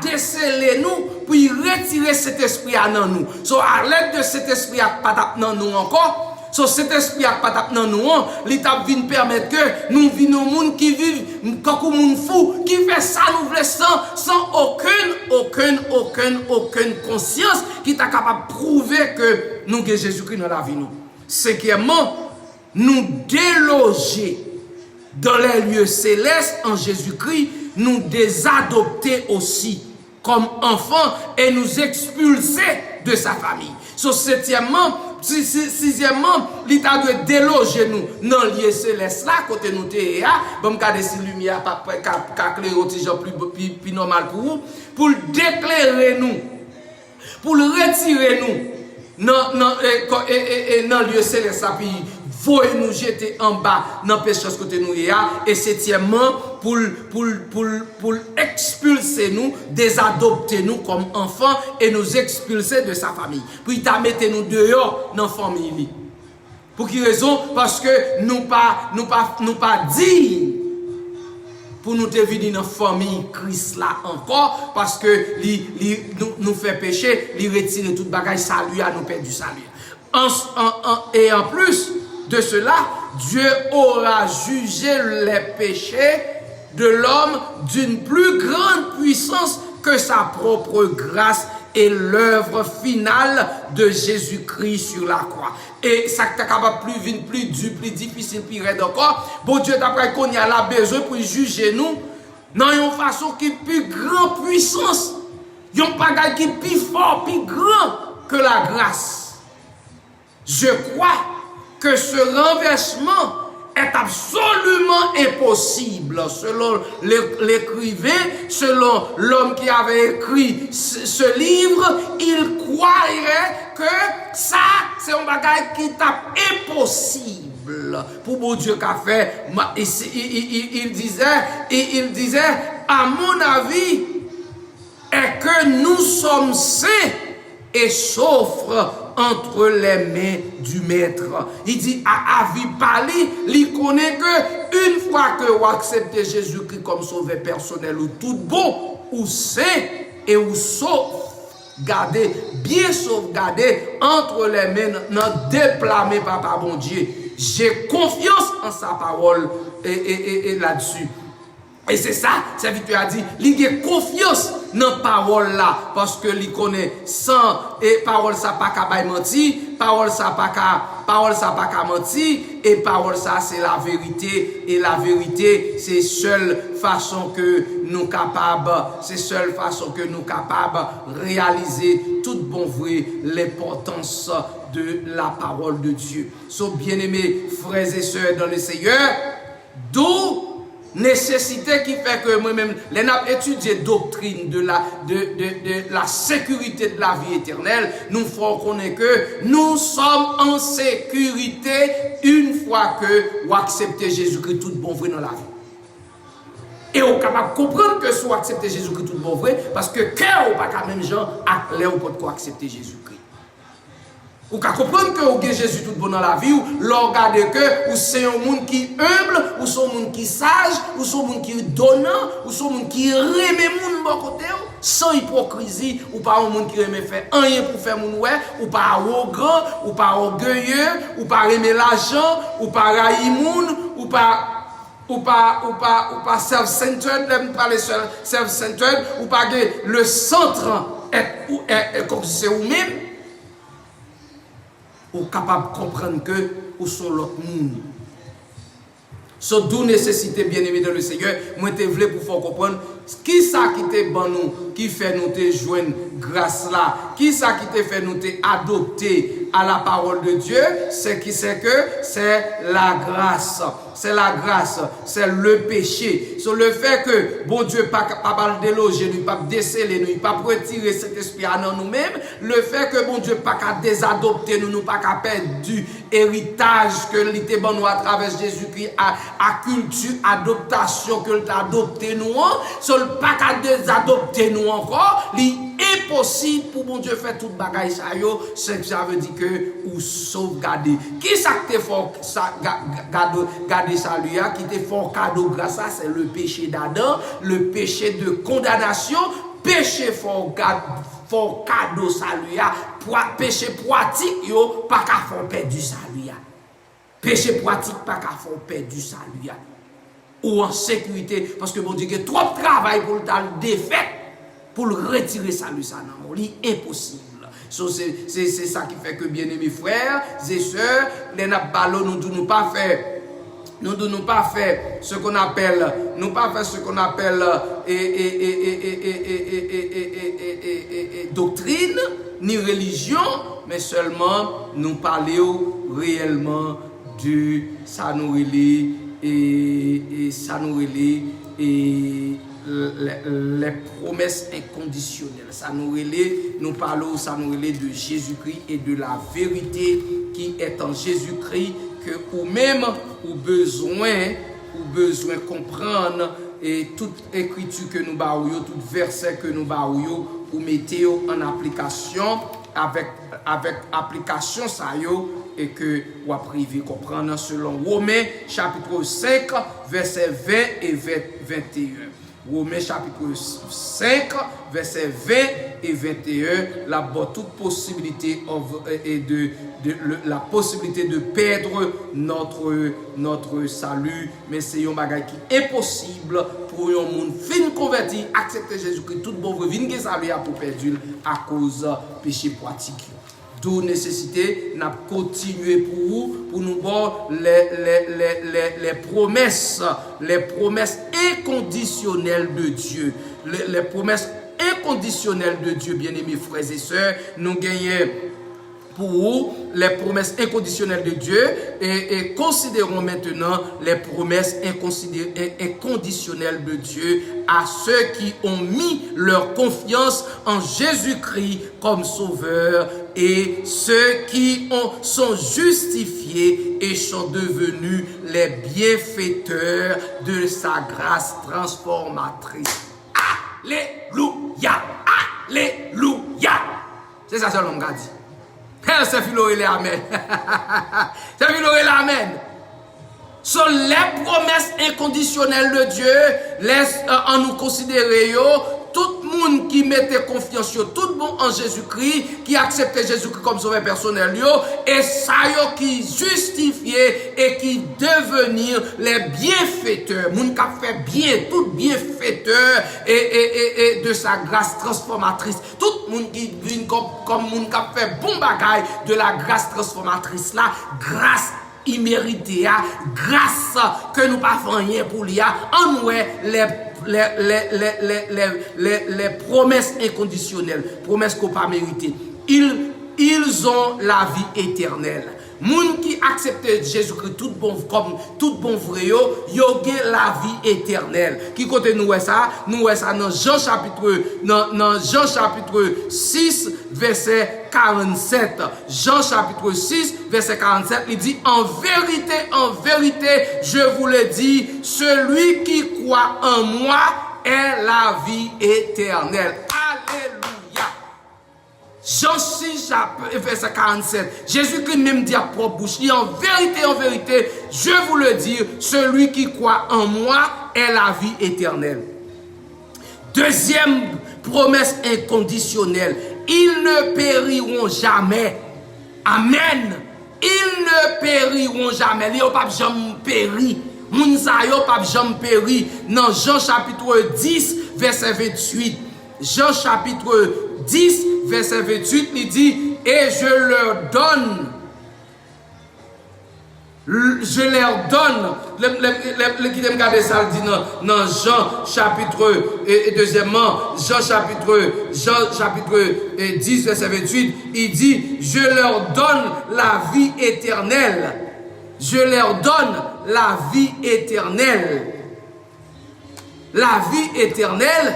déceler nous pour retirer cet esprit à nous. So à l'aide de cet esprit à pas dans nous encore. So, cet esprit a pas dans nous, l'étape vient permettre que nous vivons un monde qui vit comme un monde fou, qui fait ça nous voulons sans aucune conscience qui est capable de prouver que nous avons Jésus-Christ dans la vie. Cinquièmement, nous déloger dans les lieux célestes en Jésus-Christ, nous désadopter aussi comme enfants et nous expulser de sa famille. So, sixièmement, l'État doit déloger nous dans le lieu céleste là, côté nous t'es là, bon, garder si lumière, qu'à clairer plus normal pour déclarer nous, pour retirer nous dans le lieu céleste là, puis voyez nous jeter en bas dans le péché côté nous et septièmement pour expulser nous, désadopter nous comme enfants et nous expulser de sa famille. Puis il mettre nous dehors dans la famille. Pour quelle raison? Parce que nous pas dignes pour nous devenir dans la famille Christ là encore, parce que nous fait pécher, il retire toute bagaille salut à nous perdre du salut. Et en plus de cela, Dieu aura jugé les péchés de l'homme d'une plus grande puissance que sa propre grâce et l'œuvre finale de Jésus-Christ sur la croix. Et ça qui est capable plus dur, plus difficile, plus raide encore. Bon Dieu, d'après qu'on y a la besoin pour juger nous, dans une façon qui est plus grande puissance. Il y a un bagage qui est plus fort, plus grand que la grâce. Je crois que ce renversement est absolument impossible. Selon l'écrivain, selon l'homme qui avait écrit ce livre, il croirait que ça, c'est un bagage qui est impossible pour mon Dieu qu'a fait. Il disait, à mon avis, est que nous sommes saints et saufs entre les mains du maître. Il dit à avis parler, il connaît que une fois que vous acceptez Jésus-Christ comme sauveur personnel ou tout bon, ou saint et ou sauvegardé, bien sauvegardé entre les mains, non déplamé papa bon Dieu. J'ai confiance en sa parole et là-dessus. Et c'est ça, serviteur a dit, il a confiance dans la parole là, parce que il connaît sans, et parole ça pas qu'à mentir, parole ça pas qu'à mentir, et parole ça c'est la vérité, et la vérité c'est seule façon que nous capables, c'est seule façon que nous capables réaliser tout bon vrai l'importance de la parole de Dieu. So bien-aimés frères et sœurs dans le Seigneur, d'où nécessité qui fait que moi-même, les n'a étudié doctrine de la sécurité de la vie éternelle, nous faut connaître que nous sommes en sécurité une fois que vous acceptez Jésus-Christ tout bon vrai dans la vie. Et vous êtes capable de comprendre que si vous acceptez Jésus-Christ tout bon vrai, parce que cœur ou pas quand même gens à l'air ou pas accepter Jésus-Christ. Ou qu'à comprendre que vous avez Jésus tout bon dans la vie, ou regardez que vous c'est un monde qui humble, ou c'est un monde qui sage, ou c'est un monde qui donnant, ou c'est un monde qui remet monde bon côté, sans hypocrisie, ou pas un monde qui remet faire rien pour faire mon ouais, ou pas arrogant, ou pas orgueilleux, ou pas remet l'argent, ou pas railler monde, ou pas self-centered, même pas les self-centered, ou pas que le centre est comme si c'est vous-même. Ou capable de comprendre que ou sont l'autre monde. So d'où nécessité bien aimé dans le Seigneur, moi te voulais pour faire comprendre qui ça qui te ban nous, qui fait nous te joindre grâce là, qui ça qui te fait nous te adopter à la parole de Dieu, c'est qui c'est que c'est la grâce. C'est la grâce, c'est le péché. Sur le fait que bon Dieu pas capable de déloger, nous pas déceler, nous pas retirer cet esprit en nous-mêmes, le fait que bon Dieu pas capable désadopter nous pas capable perdre du héritage que l'été bon nous à travers Jésus-Christ à culture adoptation que t'a adopté nous, sur pas capable désadopter nous encore, impossible pour bon Dieu faire toute bagaille ça yo, c'est que ça veut dire que ou sauvegarder. Qui ça te fort ça garder ça lui a qui te fort cadeau grâce à c'est le péché d'Adam, le péché de condamnation, péché fort cadeau ça lui a, péché pratique yo pas qu'à faire perdu ça lui a. Péché pratique pas qu'à faire perdu ça lui a. Ou en sécurité parce que bon Dieu a trop de travail pour le défaire. Pour le retirer ça, lui, ça, non, c'est impossible. So, c'est ça qui fait que, bien aimés frères et sœurs, les ballons, nous ne pas faire. Nous ne pas faire ce qu'on appelle, doctrine, ni religion, mais seulement nous parlons réellement de ça nous relie et ça nous relie et les promesses inconditionnelles. Ça nous parlons de Jésus-Christ et de la vérité qui est en Jésus-Christ que ou même ou besoin comprendre et toute écriture que nous barouillons, tout verset que nous barouillons ou mettez en application avec application ça yo et que ou privé comprendre selon Romains chapitre 5 verset 20 et 21. Romains chapitre 5, verset 20 et 21, la toute possibilité la possibilité de perdre notre salut, mais c'est un bagage qui est impossible pour un monde fin converti, accepter Jésus-Christ, tout bon vin que salut pour perdre à cause péché pratique. D'où nécessité n'a continuer pour nous voir les promesses inconditionnelles de Dieu, les promesses inconditionnelles de Dieu, bien-aimés frères et sœurs, nous gagnons pour les promesses inconditionnelles de Dieu et considérons maintenant les promesses inconditionnelles de Dieu à ceux qui ont mis leur confiance en Jésus-Christ comme sauveur et ceux qui sont justifiés et sont devenus les bienfaiteurs de sa grâce transformatrice. Alléluia! Alléluia! C'est ça que l'homme a dit. C'est Philoré, amen. C'est Philoré, amen. Sont les promesses inconditionnelles de Dieu, laisse en nous considérer tout le monde qui mettait confiance sur tout le monde en Jésus-Christ, qui acceptait Jésus-Christ comme sauveur personnel, et ça qui justifiait et qui devenir les bienfaiteurs, moun qui fait bien, tout bienfaiteur et de sa grâce transformatrice. Tout le monde qui vient comme moun qui fait bon bagaille de la grâce transformatrice là, grâce imméritée, grâce que nous pas fait rien pour lui, en nous les promesses inconditionnelles, promesses qu'on pas mérité. Ils ont la vie éternelle. Moun qui accepte Jésus-Christ tout bon comme tout bon vrai yo gen la vie éternelle. Qui côté nous ça? Nous ça dans Jean chapitre 6 verset 47. Jean chapitre 6 verset 47, il dit en vérité, je vous le dis, celui qui croit en moi est la vie éternelle. Alléluia. Jean 6, verset 47. Jésus-Christ même dit à propre bouche, il dit en vérité, je vous le dis, celui qui croit en moi est la vie éternelle. Deuxième promesse inconditionnelle, ils ne périront jamais. Amen. Ils ne périront jamais. Ils ne pas jamais périr. Moun sa yo pas jamais périr. Dans Jean chapitre 10, verset 28. Jean chapitre 10, verset 28, il dit, et je leur donne, qui t'aime garder ça, il dit dans Jean chapitre, et deuxièmement, Jean chapitre 10, verset 28, il dit, je leur donne la vie éternelle. Je leur donne la vie éternelle. La vie éternelle,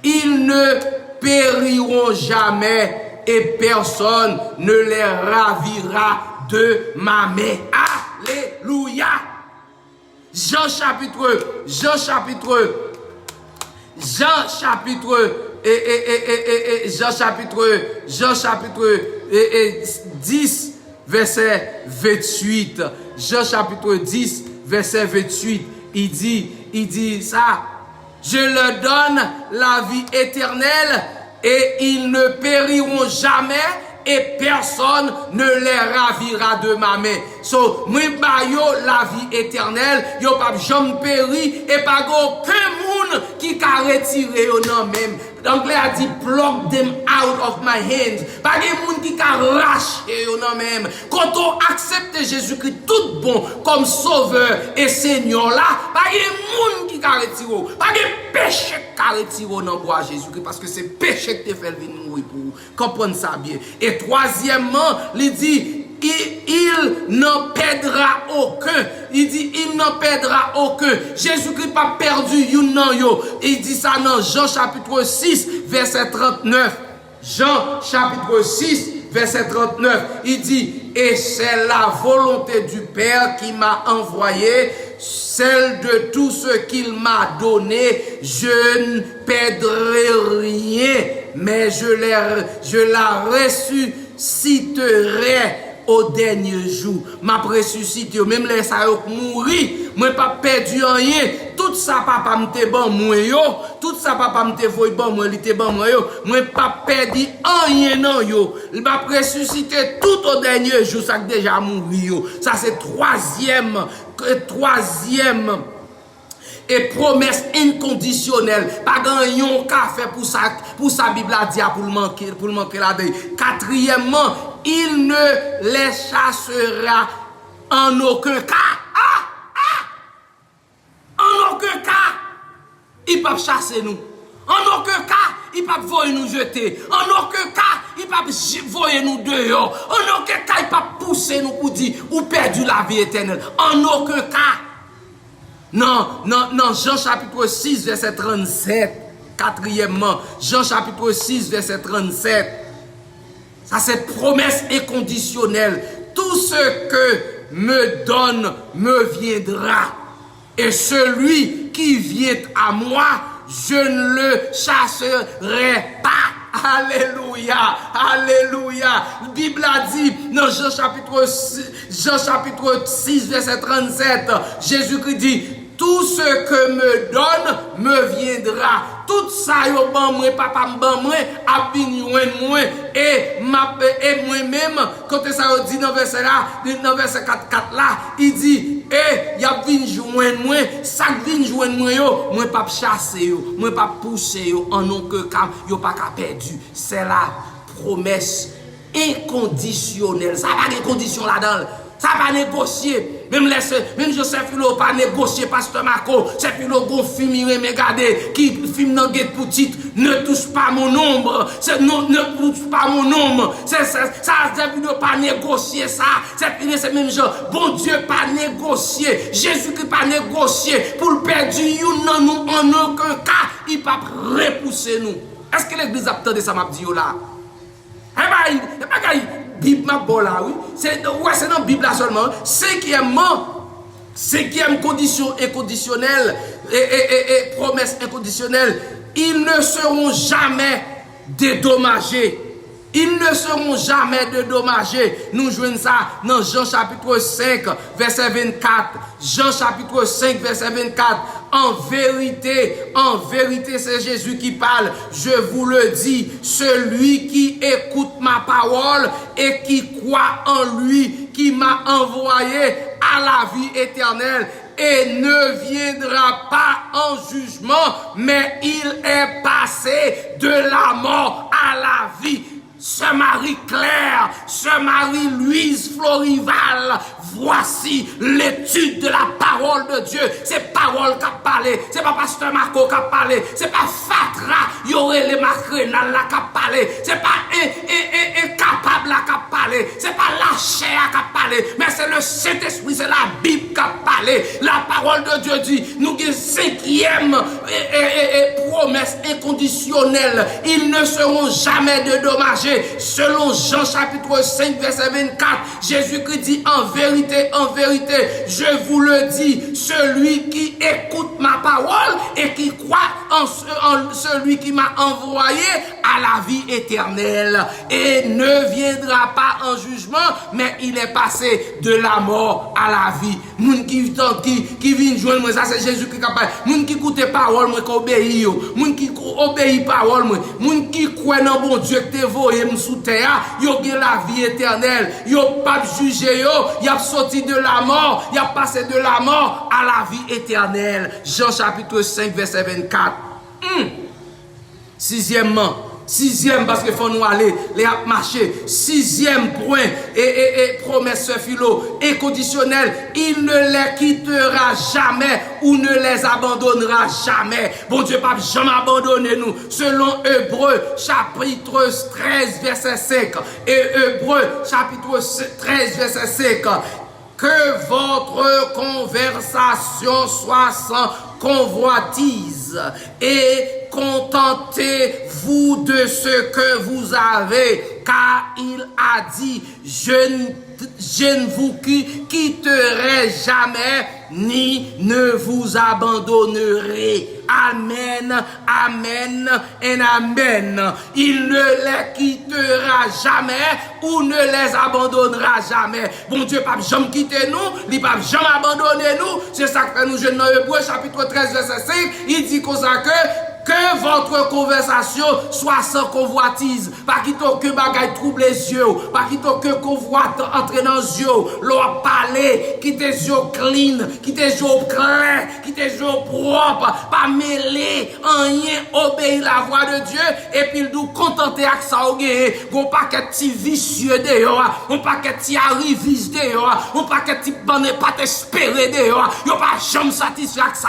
ils ne périront jamais et personne ne les ravira de ma main. Alléluia. Jean chapitre 10 verset 28. Jean chapitre 10 verset 28. Il dit ça. Je leur donne la vie éternelle et ils ne périront jamais et personne ne les ravira de ma main. So, moi ba yo la vie éternelle, yo pas jamais péri et pas aucun monde qui ka retirer yo nan même. L'anglais a dit pluck them out of my hands. Pas de monde qui ka racher yo nan même. Quand on accepte Jésus-Christ tout bon comme sauveur et Seigneur là, pas de monde qui ka retirer. Pas de péché qui ka retirer nan bois Jésus-Christ parce que c'est péché qui te fait venir mourir pour vous. Comprenez ça bien. Et troisièmement, il dit il n'en perdra aucun. Il dit, il n'en perdra aucun. Jésus-Christ pas perdu, il dit ça dans Jean chapitre 6, verset 39. Jean chapitre 6, verset 39. Il dit, et c'est la volonté du Père qui m'a envoyé, celle de tout ce qu'il m'a donné, je ne perdrai rien, mais je la ressusciterai au dernier jour. M'a ressuscité, même les ça mourir, moi pas perdu rien. Tout ça papa m'te bon moi yo, tout ça papa m'te voy bon moi li te bon moi yo, moi pas perdu rien non yo. Il m'a ressuscité tout au dernier jour, ça déjà mourir yo. Ça c'est troisième et promesse inconditionnelle. Pas gagnon qu'a fait pour sa Bible a dit pour le manquer la dedans. Quatrièmement, il ne les chassera en aucun cas. En aucun cas, il peut chasser nous. En aucun cas, il peut voler nous jeter. En aucun cas, il peut voler nous dehors. En aucun cas, il peut pousser nous pour dire ou perdu la vie éternelle. En aucun cas. Non, Jean chapitre 6, verset 37. Quatrièmement, Jean chapitre 6, verset 37. Ça, c'est promesse inconditionnelle. Tout ce que me donne me viendra. Et celui qui vient à moi, je ne le chasserai pas. Alléluia, alléluia. La Bible a dit dans Jean chapitre 6, verset 37, Jésus-Christ dit, tout ce que me donne me viendra. Tout ça yo ban moi papa ban moi a vinn moi et moi-même quand ça dit dans verset 4 là, il dit y a vinn joindre moi, ça vinn joindre moi yo, moi pas chasser yo, moi pas pousser yo en non que yo pas ka perdu. C'est la promesse inconditionnelle. Ça pas de condition là-dedans. Ça va négocier. Même Joseph Philo pas négocier, Pasteur Marco. C'est Philo gon film regarder qui film dans guet pour titre ne touche pas mon ombre. C'est ne touche pas mon ombre. Ça Philo pas négocier ça. C'est même genre bon Dieu pas négocier. Jésus-Christ pas négocier pour le perdu non nous en aucun cas, il pas repousser nous. Est-ce que l'église a entendu ça m'a dit là? Bible m'a bon là, oui. C'est dans la Bible là seulement. Cinquième condition inconditionnelle et promesse inconditionnelle. Ils ne seront jamais dédommagés. Ils ne seront jamais dédommagés. Nous jouons ça dans Jean chapitre 5, verset 24. Jean chapitre 5, verset 24. En vérité, c'est Jésus qui parle. Je vous le dis, celui qui écoute ma parole et qui croit en lui qui m'a envoyé à la vie éternelle et ne viendra pas en jugement, mais il est passé de la mort à la vie. Sœur Marie-Claire, Sœur Marie-Louise Florival, voici l'étude de la parole de Dieu. C'est parole qui a parlé, c'est pas Pasteur Marco qui a parlé, c'est pas Fatra, Yorele Macrenal qui a parlé, c'est pas incapable qui a parlé, c'est pas la chair qui a parlé, mais c'est le Saint-Esprit, c'est la Bible qui a parlé. La parole de Dieu dit, nous avons cinquième promesse inconditionnelle, ils ne seront jamais dédommagés. Selon Jean chapitre 5 verset 24, Jésus-Christ dit en vérité, je vous le dis, celui qui écoute ma parole et qui croit en celui qui m'a envoyé à la vie éternelle et ne viendra pas en jugement, mais il est passé de la mort à la vie. Moun qui vient joindre moi, ça c'est Jésus qui capable. Moun qui écoute parole moi qui obéit yo, moun qui obéit parole moi, moun qui croit dans bon Dieu que te voye sous terre, yo gen la vie éternelle, yo pas jugé yo, y a sorti de la mort, y a passé de la mort à la vie éternelle. Jean chapitre 5 verset 24. Sixième, parce qu'il faut nous aller, les marcher. Sixième point, et promesse philo, inconditionnelle, il ne les quittera jamais ou ne les abandonnera jamais. Bon Dieu, pas jamais abandonner nous. Selon Hébreux, chapitre 13, verset 5. Et Hébreux, chapitre 13, verset 5. Que votre conversation soit sans convoitise et contentez-vous de ce que vous avez, car il a dit, je ne vous quitterai jamais, ni ne vous abandonnerai. Amen, amen et amen. Il ne les quittera jamais ou ne les abandonnera jamais. Bon Dieu, pas jamais quitter nous, il pas jamais abandonner nous. C'est ça que nous jeunes dans Hébreux chapitre 13 verset 5, il dit comme ça que votre conversation soit sans convoitise. Pas qu'il que bagaille trouble les yeux. Pas qu'il que convoite entre dans les yeux. L'on parler, qui tes yeux clean, qui tes yeux clairs, qui tes yeux propres. Pas mêler, rien, obéir la voix de Dieu. Et puis il nous contenter avec ça. On paquet petit vicieux dehors. On paquet petit arriviste dehors. On paquet petit bonnet pas t'espérer dehors. Yo pas jamais satisfait avec ça.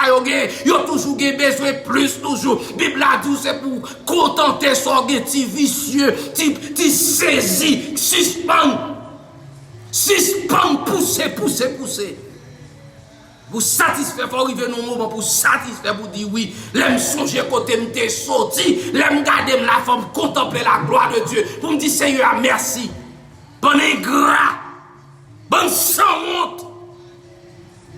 Yo toujours besoin plus toujours. Bible a dit c'est pour contenter son petit vicieux, ti saisi, suspend, pousser. Pour satisfaire, faut arriver dans moment pour satisfaire, pour dire oui, l'aime songer côté m'te sorti, l'aime garder la forme, contempler la gloire de Dieu, pour me dire Seigneur, merci. Bon ingrat, bon sans honte.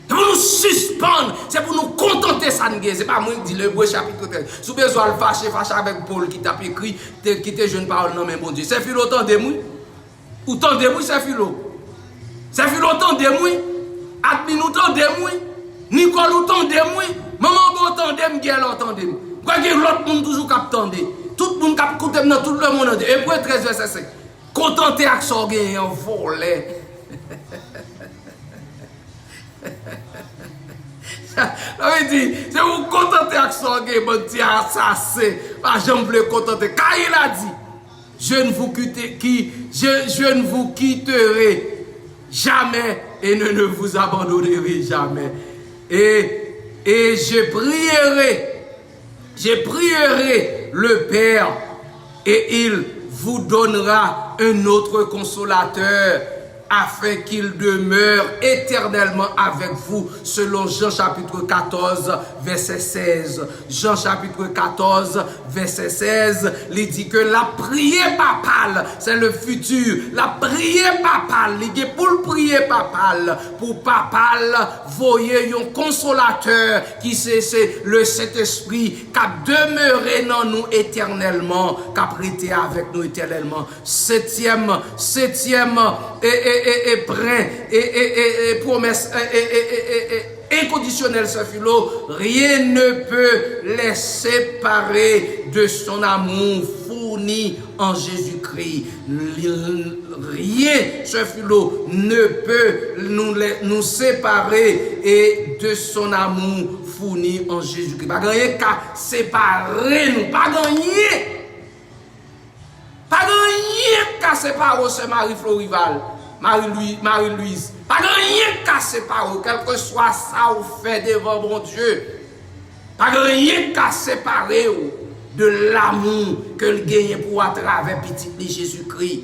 C'est pour nous suspendre, c'est pour nous contenter ça. ça nous c'est pas moi qui dis l'Hébreu chapitre 13. Si vous besoin de fâcher avec Paul qui t'a écrit, qui te jeune parole non mais bon Dieu. C'est philo autant de moi. Ou tant de moi c'est philo. C'est philo autant de moi. Admin autant de moi. Nicole autant de moi. Maman autant de moi, guerre autant de moi. Quoi que l'autre monde toujours captande. Tout le monde cap écouter dans tout le monde. Hébreu 13 verset 5. Contenté avec son gain en volet. Ça veut dire, c'est vous contenter avec son gain, bon Dieu, assassin. Pas j'aime le contenter. Car il a dit, je ne vous quitterai jamais et ne vous abandonnerai jamais. Et je prierai le Père et il vous donnera un autre consolateur afin qu'il demeure éternellement avec vous, selon Jean chapitre 14, verset 16. Jean chapitre 14, verset 16, il dit que la prière papale, c'est le futur. La prière papale, il dit pour le prier papale, pour papale, voyez un consolateur qui c'est le Saint-Esprit qui a demeuré dans nous éternellement, qui a prêté avec nous éternellement. Septième et promesse inconditionnelle, ce philo, rien ne peut les séparer de son amour fourni en Jésus-Christ. Rien, ce philo, ne peut nous séparer et de son amour fourni en Jésus-Christ. Pas rien qu'à séparer nous, pas gagner. Pas rien qu'à séparer ce Marie-Florival, Marie-Louise. Pas rien qu'à séparer, quel que soit ça ou fait devant mon Dieu. Pas rien qu'à séparer de l'amour que le gagne pour à travers petit Jésus-Christ.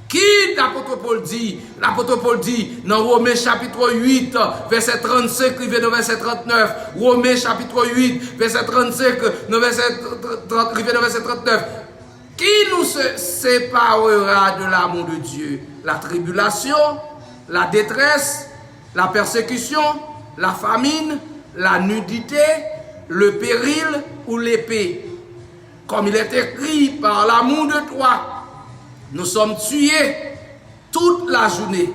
Qui l'apôtre Paul dit? L'apôtre Paul dit dans Romains chapitre 8, verset 35, rivé dans verset 39. Romains chapitre 8, verset 35, rivé dans verset 39. Qui nous séparera de l'amour de Dieu? La tribulation, la détresse, la persécution, la famine, la nudité, le péril ou l'épée. Comme il est écrit, par l'amour de toi, nous sommes tués toute la journée.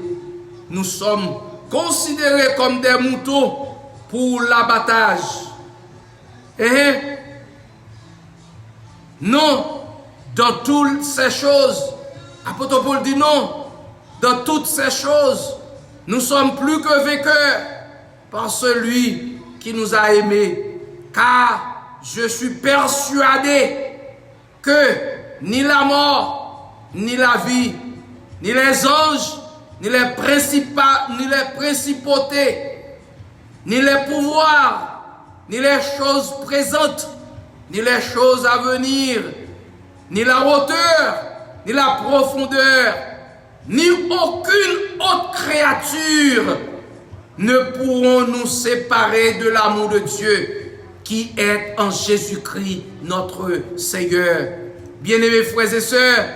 Nous sommes considérés comme des moutons pour l'abattage. Et non. Dans toutes ces choses, apôtre Paul dit non, dans toutes ces choses, nous sommes plus que vainqueurs par celui qui nous a aimés. Car je suis persuadé que ni la mort, ni la vie, ni les anges, ni les principautés, ni les pouvoirs, ni les choses présentes, ni les choses à venir, ni la hauteur, ni la profondeur, ni aucune autre créature ne pourront nous séparer de l'amour de Dieu qui est en Jésus-Christ notre Seigneur. Bien-aimés frères et sœurs,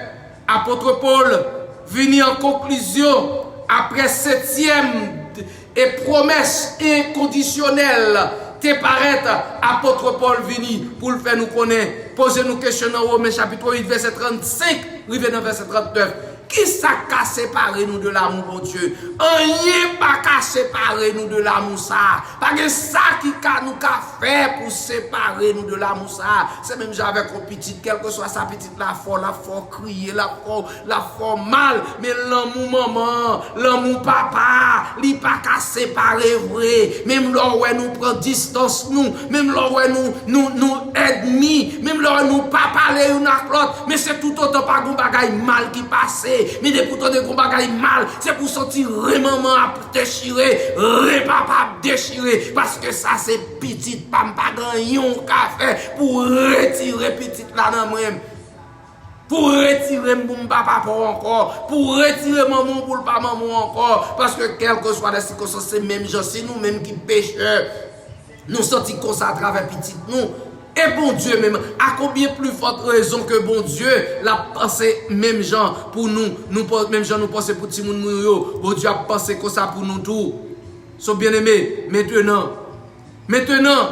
apôtre Paul venu en conclusion après septième et promesse inconditionnelle. Te paraître, apôtre Paul vini pour le faire nous connaître. Posez nous question dans Romains chapitre 8, verset 35, arrivé dans verset 39. Qui ça qu'a séparé nous de l'amour de Dieu? Rien pas qu'à séparer nous de l'amour ça. Pas que ça qui nous qu'a fait pour séparer nous de l'amour ça. C'est même j'avais un petit, quelle que soit sa petite, la fort crier, la fort mal. Mais l'amour maman, l'amour papa, il pas qu'à séparer vrai. Même là où nous prend distance nous, même là où nous ennemis, même là où nous pas parler une à l'autre. Mais c'est tout autant pas un bagaille mal qui passe. Mais des pourtant de gros bagaille mal, c'est pour sentir maman à déchirer, papa à déchirer, parce que ça c'est petit, pas gagnon café pour retirer petit là dans moi. Pour retirer mon papa pour encore, pour retirer maman pour pas maman encore, parce que quel que soit les circonstances, c'est même gens, c'est nous-mêmes qui pécheurs. Nous sortis comme ça à travers petit nous. Et bon Dieu même, à combien plus forte raison que bon Dieu l'a pensé même gens pour nous même gens nous penser pour tout le monde, bon Dieu a pensé comme ça pour nous tout. So bien aimé, maintenant, Maintenant,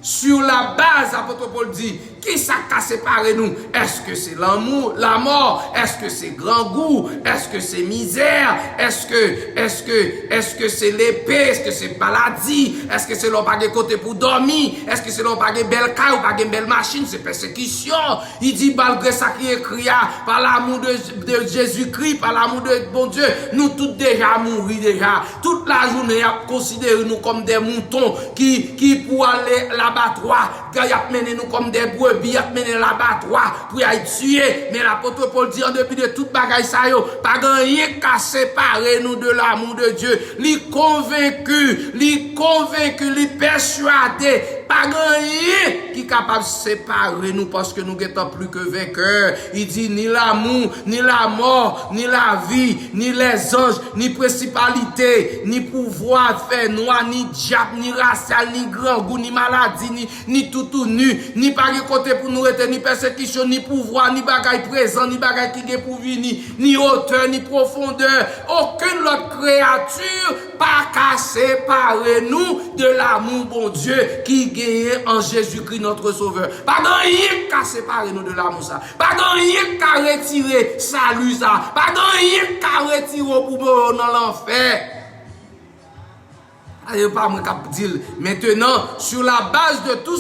sur la base, l'apôtre Paul dit, qui ça a séparé nous? Est-ce que c'est l'amour, la mort? Est-ce que c'est grand goût? Est-ce que c'est misère? Est-ce que c'est l'épée? Est-ce que c'est maladie? Est-ce que c'est l'on pas de côté pour dormir? Est-ce que c'est l'on pas de belle car ou pas de belle machine? C'est persécution. Il dit, malgré ça qui est écrit, par l'amour de Jésus-Christ, par l'amour de bon Dieu, nous tous déjà mourir déjà. Toute la journée, a considéré nous comme des moutons qui pour aller l'abattoir, qui a mené nous comme des brebis, a mené l'abattoir pour y tuer. Mais l'apôtre Paul dit, en dépit de toute bagaille ça yo, pas rien qu'à séparer nous de l'amour de Dieu. Li convaincu, li persuadé, pas rien qui est capable de séparer nous parce que nous sommes plus que vainqueurs. Il dit ni l'amour, ni la mort, ni la vie, ni les anges, ni principalité, ni pouvoir faire noir, ni diable, ni racial, ni grand goût, ni maladie, ni tout nu, ni par côté pour nous retenir, ni persécution, ni pouvoir, ni bagaille présent, ni bagaille qui est pour venir, ni hauteur, ni profondeur. Aucune autre créature pas qu'à séparer nous de l'amour bon Dieu qui gagne en Jésus-Christ notre Sauveur. Pas rien qu'à séparer nous de l'amour ça. Pas rien qu'à retirer salut ça. Pas rien qu'à retirer pour nous dans l'enfer. Allez, pas moi qui dire maintenant sur la base de tout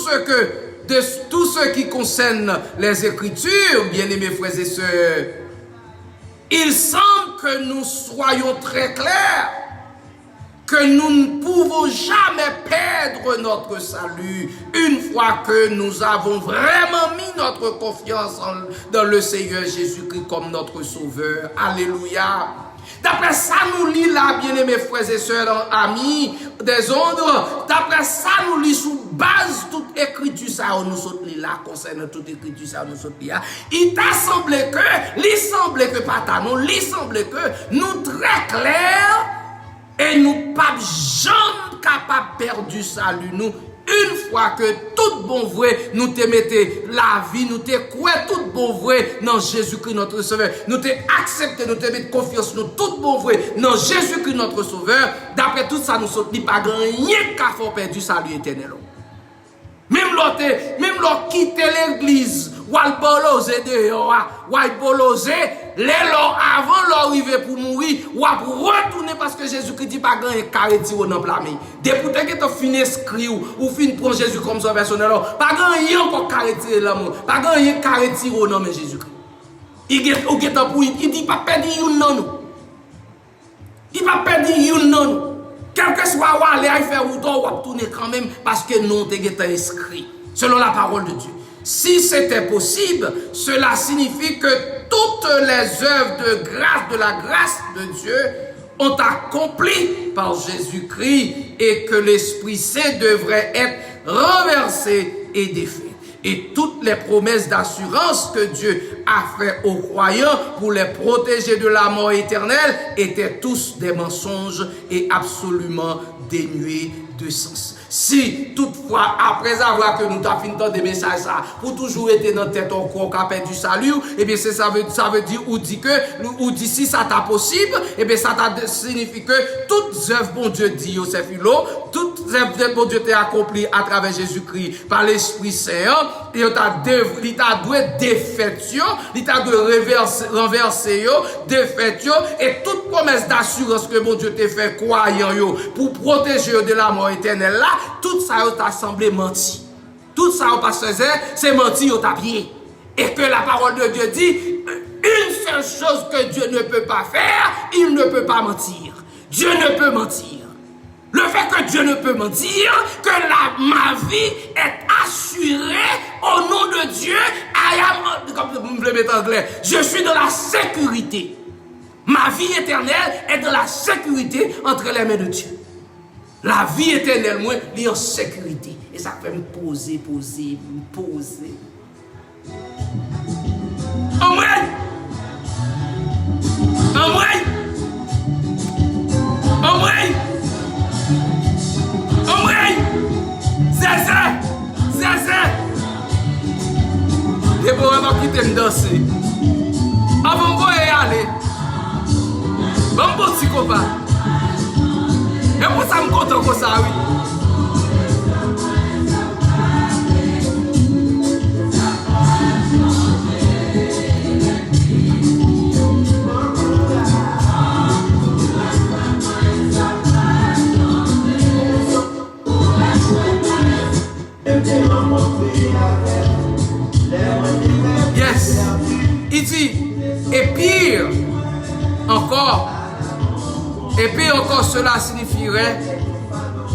ce qui concerne les Écritures, bien-aimés frères et sœurs, il semble que nous soyons très clairs que nous ne pouvons jamais perdre notre salut une fois que nous avons vraiment mis notre confiance dans le Seigneur Jésus-Christ comme notre Sauveur. Alléluia. D'après ça, nous lit là, bien-aimés frères et sœurs, amis des ondes, d'après ça, nous lit sous base toute écriture, ça, nous sommes là, concernant toute écriture, ça, nous sommes là. Il t'a semblé que, pas ta, nous, il semblait que nous très clairs, et nous pas jamais capables de perdre du salut, nous. Une fois que tout bon vrai, nous te mettez la vie, nous te croyons tout bon vrai dans Jésus-Christ notre Sauveur. Nous te acceptons, nous te mettons confiance, nous tout bon vrai dans Jésus-Christ notre Sauveur. D'après tout ça, nous sommes pas rien qu'à faire perdre du salut éternel. Même l'autre quitter l'église, ou al bolosé dehors, ou al bolosé, avant l'arrivée pour mourir, ou pour retourner parce que Jésus-Christ dit pas grand et carré tiro dans la main. Depuis que tu as fini inscrit ou fini prendre Jésus comme son personnel, pas grand rien encore carré tirer l'amour, pas grand rien carré tiro dans mais Jésus-Christ. Il dit pas perdre une non nous. Il pas perdre une non nous. Quel que soit où aller faire ou tourner quand même parce que nous t'es inscrit selon la parole de Dieu. Si c'était possible, cela signifie que toutes les œuvres de la grâce de Dieu ont accompli par Jésus-Christ et que l'Esprit Saint devrait être renversé et défait. Et toutes les promesses d'assurance que Dieu a fait aux croyants pour les protéger de la mort éternelle étaient tous des mensonges et absolument dénués de sens. Si toutefois, après avoir que nous avons fini des messages, ça, pour toujours être dans tête encore qu'à perdre du salut, et bien ça veut dire, ou dit si ça t'a possible, et bien ça signifie que toutes œuvres, bon Dieu dit, c'est philo, toutes œuvres, bon Dieu t'a accompli à travers Jésus-Christ, par l'Esprit Saint, et il t'a dû défaire, il t'a dû renverser, défaire, et toute promesse d'assurance que bon Dieu t'a fait croyant, pour protéger de la mort éternelle là, tout ça t'a semblé menti. Tout ça c'est menti au tapis. Et que la parole de Dieu dit, une seule chose que Dieu ne peut pas faire, il ne peut pas mentir. Dieu ne peut mentir. Le fait que Dieu ne peut mentir, que ma vie est assurée au nom de Dieu, comme vous le mettez en anglais, je suis dans la sécurité. Ma vie éternelle est dans la sécurité entre les mains de Dieu. La vie éternelle, moi, elle est en sécurité. Et ça fait me poser. En vrai. Et pour avoir quitté me danser. Avant de aller. Bon petit copain. Et pour ça, je suis content comme ça, oui. Yes. Il dit, et pire encore, cela signifierait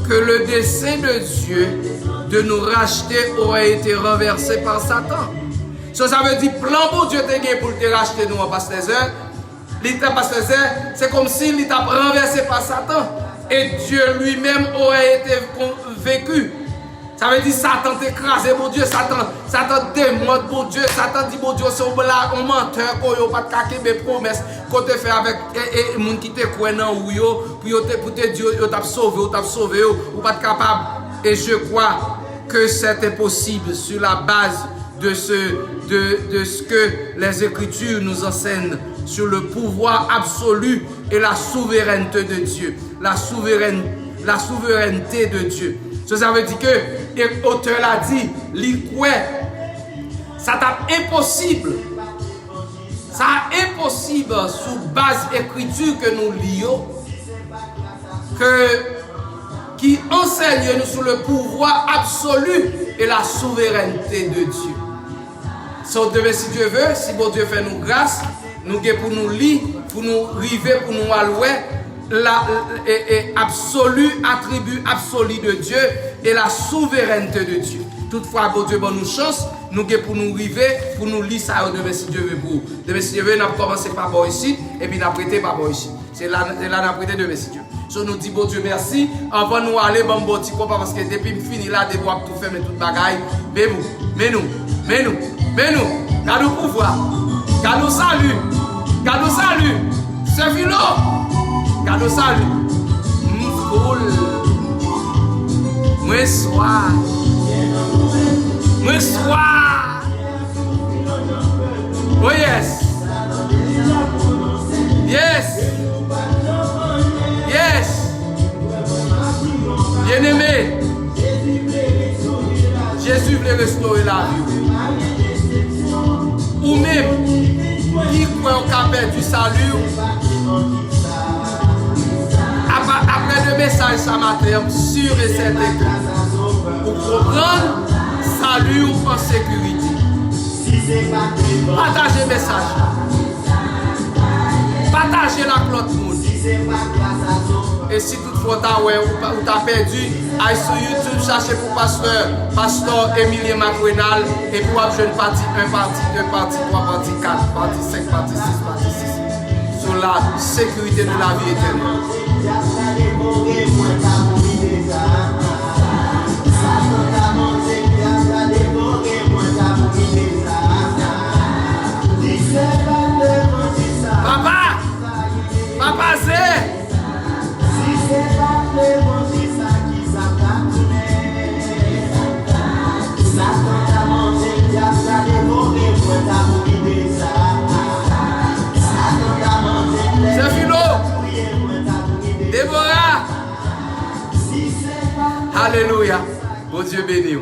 que le dessein de Dieu de nous racheter aurait été renversé par Satan. So, ça veut dire, plan pour Dieu pour te racheter nous en pasteur. C'est comme s'il t'a renversé par Satan. Et Dieu lui-même aurait été vaincu. Ça veut dire Satan t'écrasé pour Dieu, Satan démonte pour Dieu, Satan dit pour Dieu, c'est un menteur, qu'on n'a pas de caquer mes promesses, qu'on te fait avec les gens qui te croient dans ou pour te dire, tu t'as sauvé, ou pas capable. Et je crois que c'était possible sur la base de ce que les Écritures nous enseignent sur le pouvoir absolu et la souveraineté de Dieu. La souveraineté de Dieu. Ça veut dire que l'auteur l'a dit, ça t'a impossible. Ça impossible sous base écriture que nous lions, qui enseigne nous sur le pouvoir absolu et la souveraineté de Dieu. Si Dieu veut, si bon Dieu fait nous grâce, nous pour nous lire, pour nous river, pour nous allouer, absolu, attribut absolu de Dieu et la souveraineté de Dieu. Toutefois, bon Dieu, bonne chance, nous pour nous river, pour nous lire ça, demain si Dieu veut pour. Demain si Dieu veut, nous avons commencé par bon ici, et puis nous avons prêté par bon ici. C'est là nous avons prêté demain si Dieu. So, nous disons, bon Dieu, merci. Avant nous aller, bon petit compas, parce que depuis que je finis là, de voir tout faire, mais tout bagaille. Mais nous, cadeau pouvoir, cadeau salut, c'est Philo, cadeau salut, cool, moi soir, oh yes, bien aimé, Jésus voulait restaurer la vie. Ou même, qui croit au capet du salut, après le message ce matin, sûr et certain que pour comprendre, salut en sécurité. Partagez le message. Partagez la clotte monde. Et si toutefois tu as perdu, aille sur YouTube, cherchez pour pasteur Emilien Macrenal, et pour avoir une partie 1, partie 2, partie 3, partie 4, partie 5, partie 6, partie 6. Sur la sécurité de la vie éternelle. Papa c'est Philo, Déborah. Alléluia. Bon Dieu béni.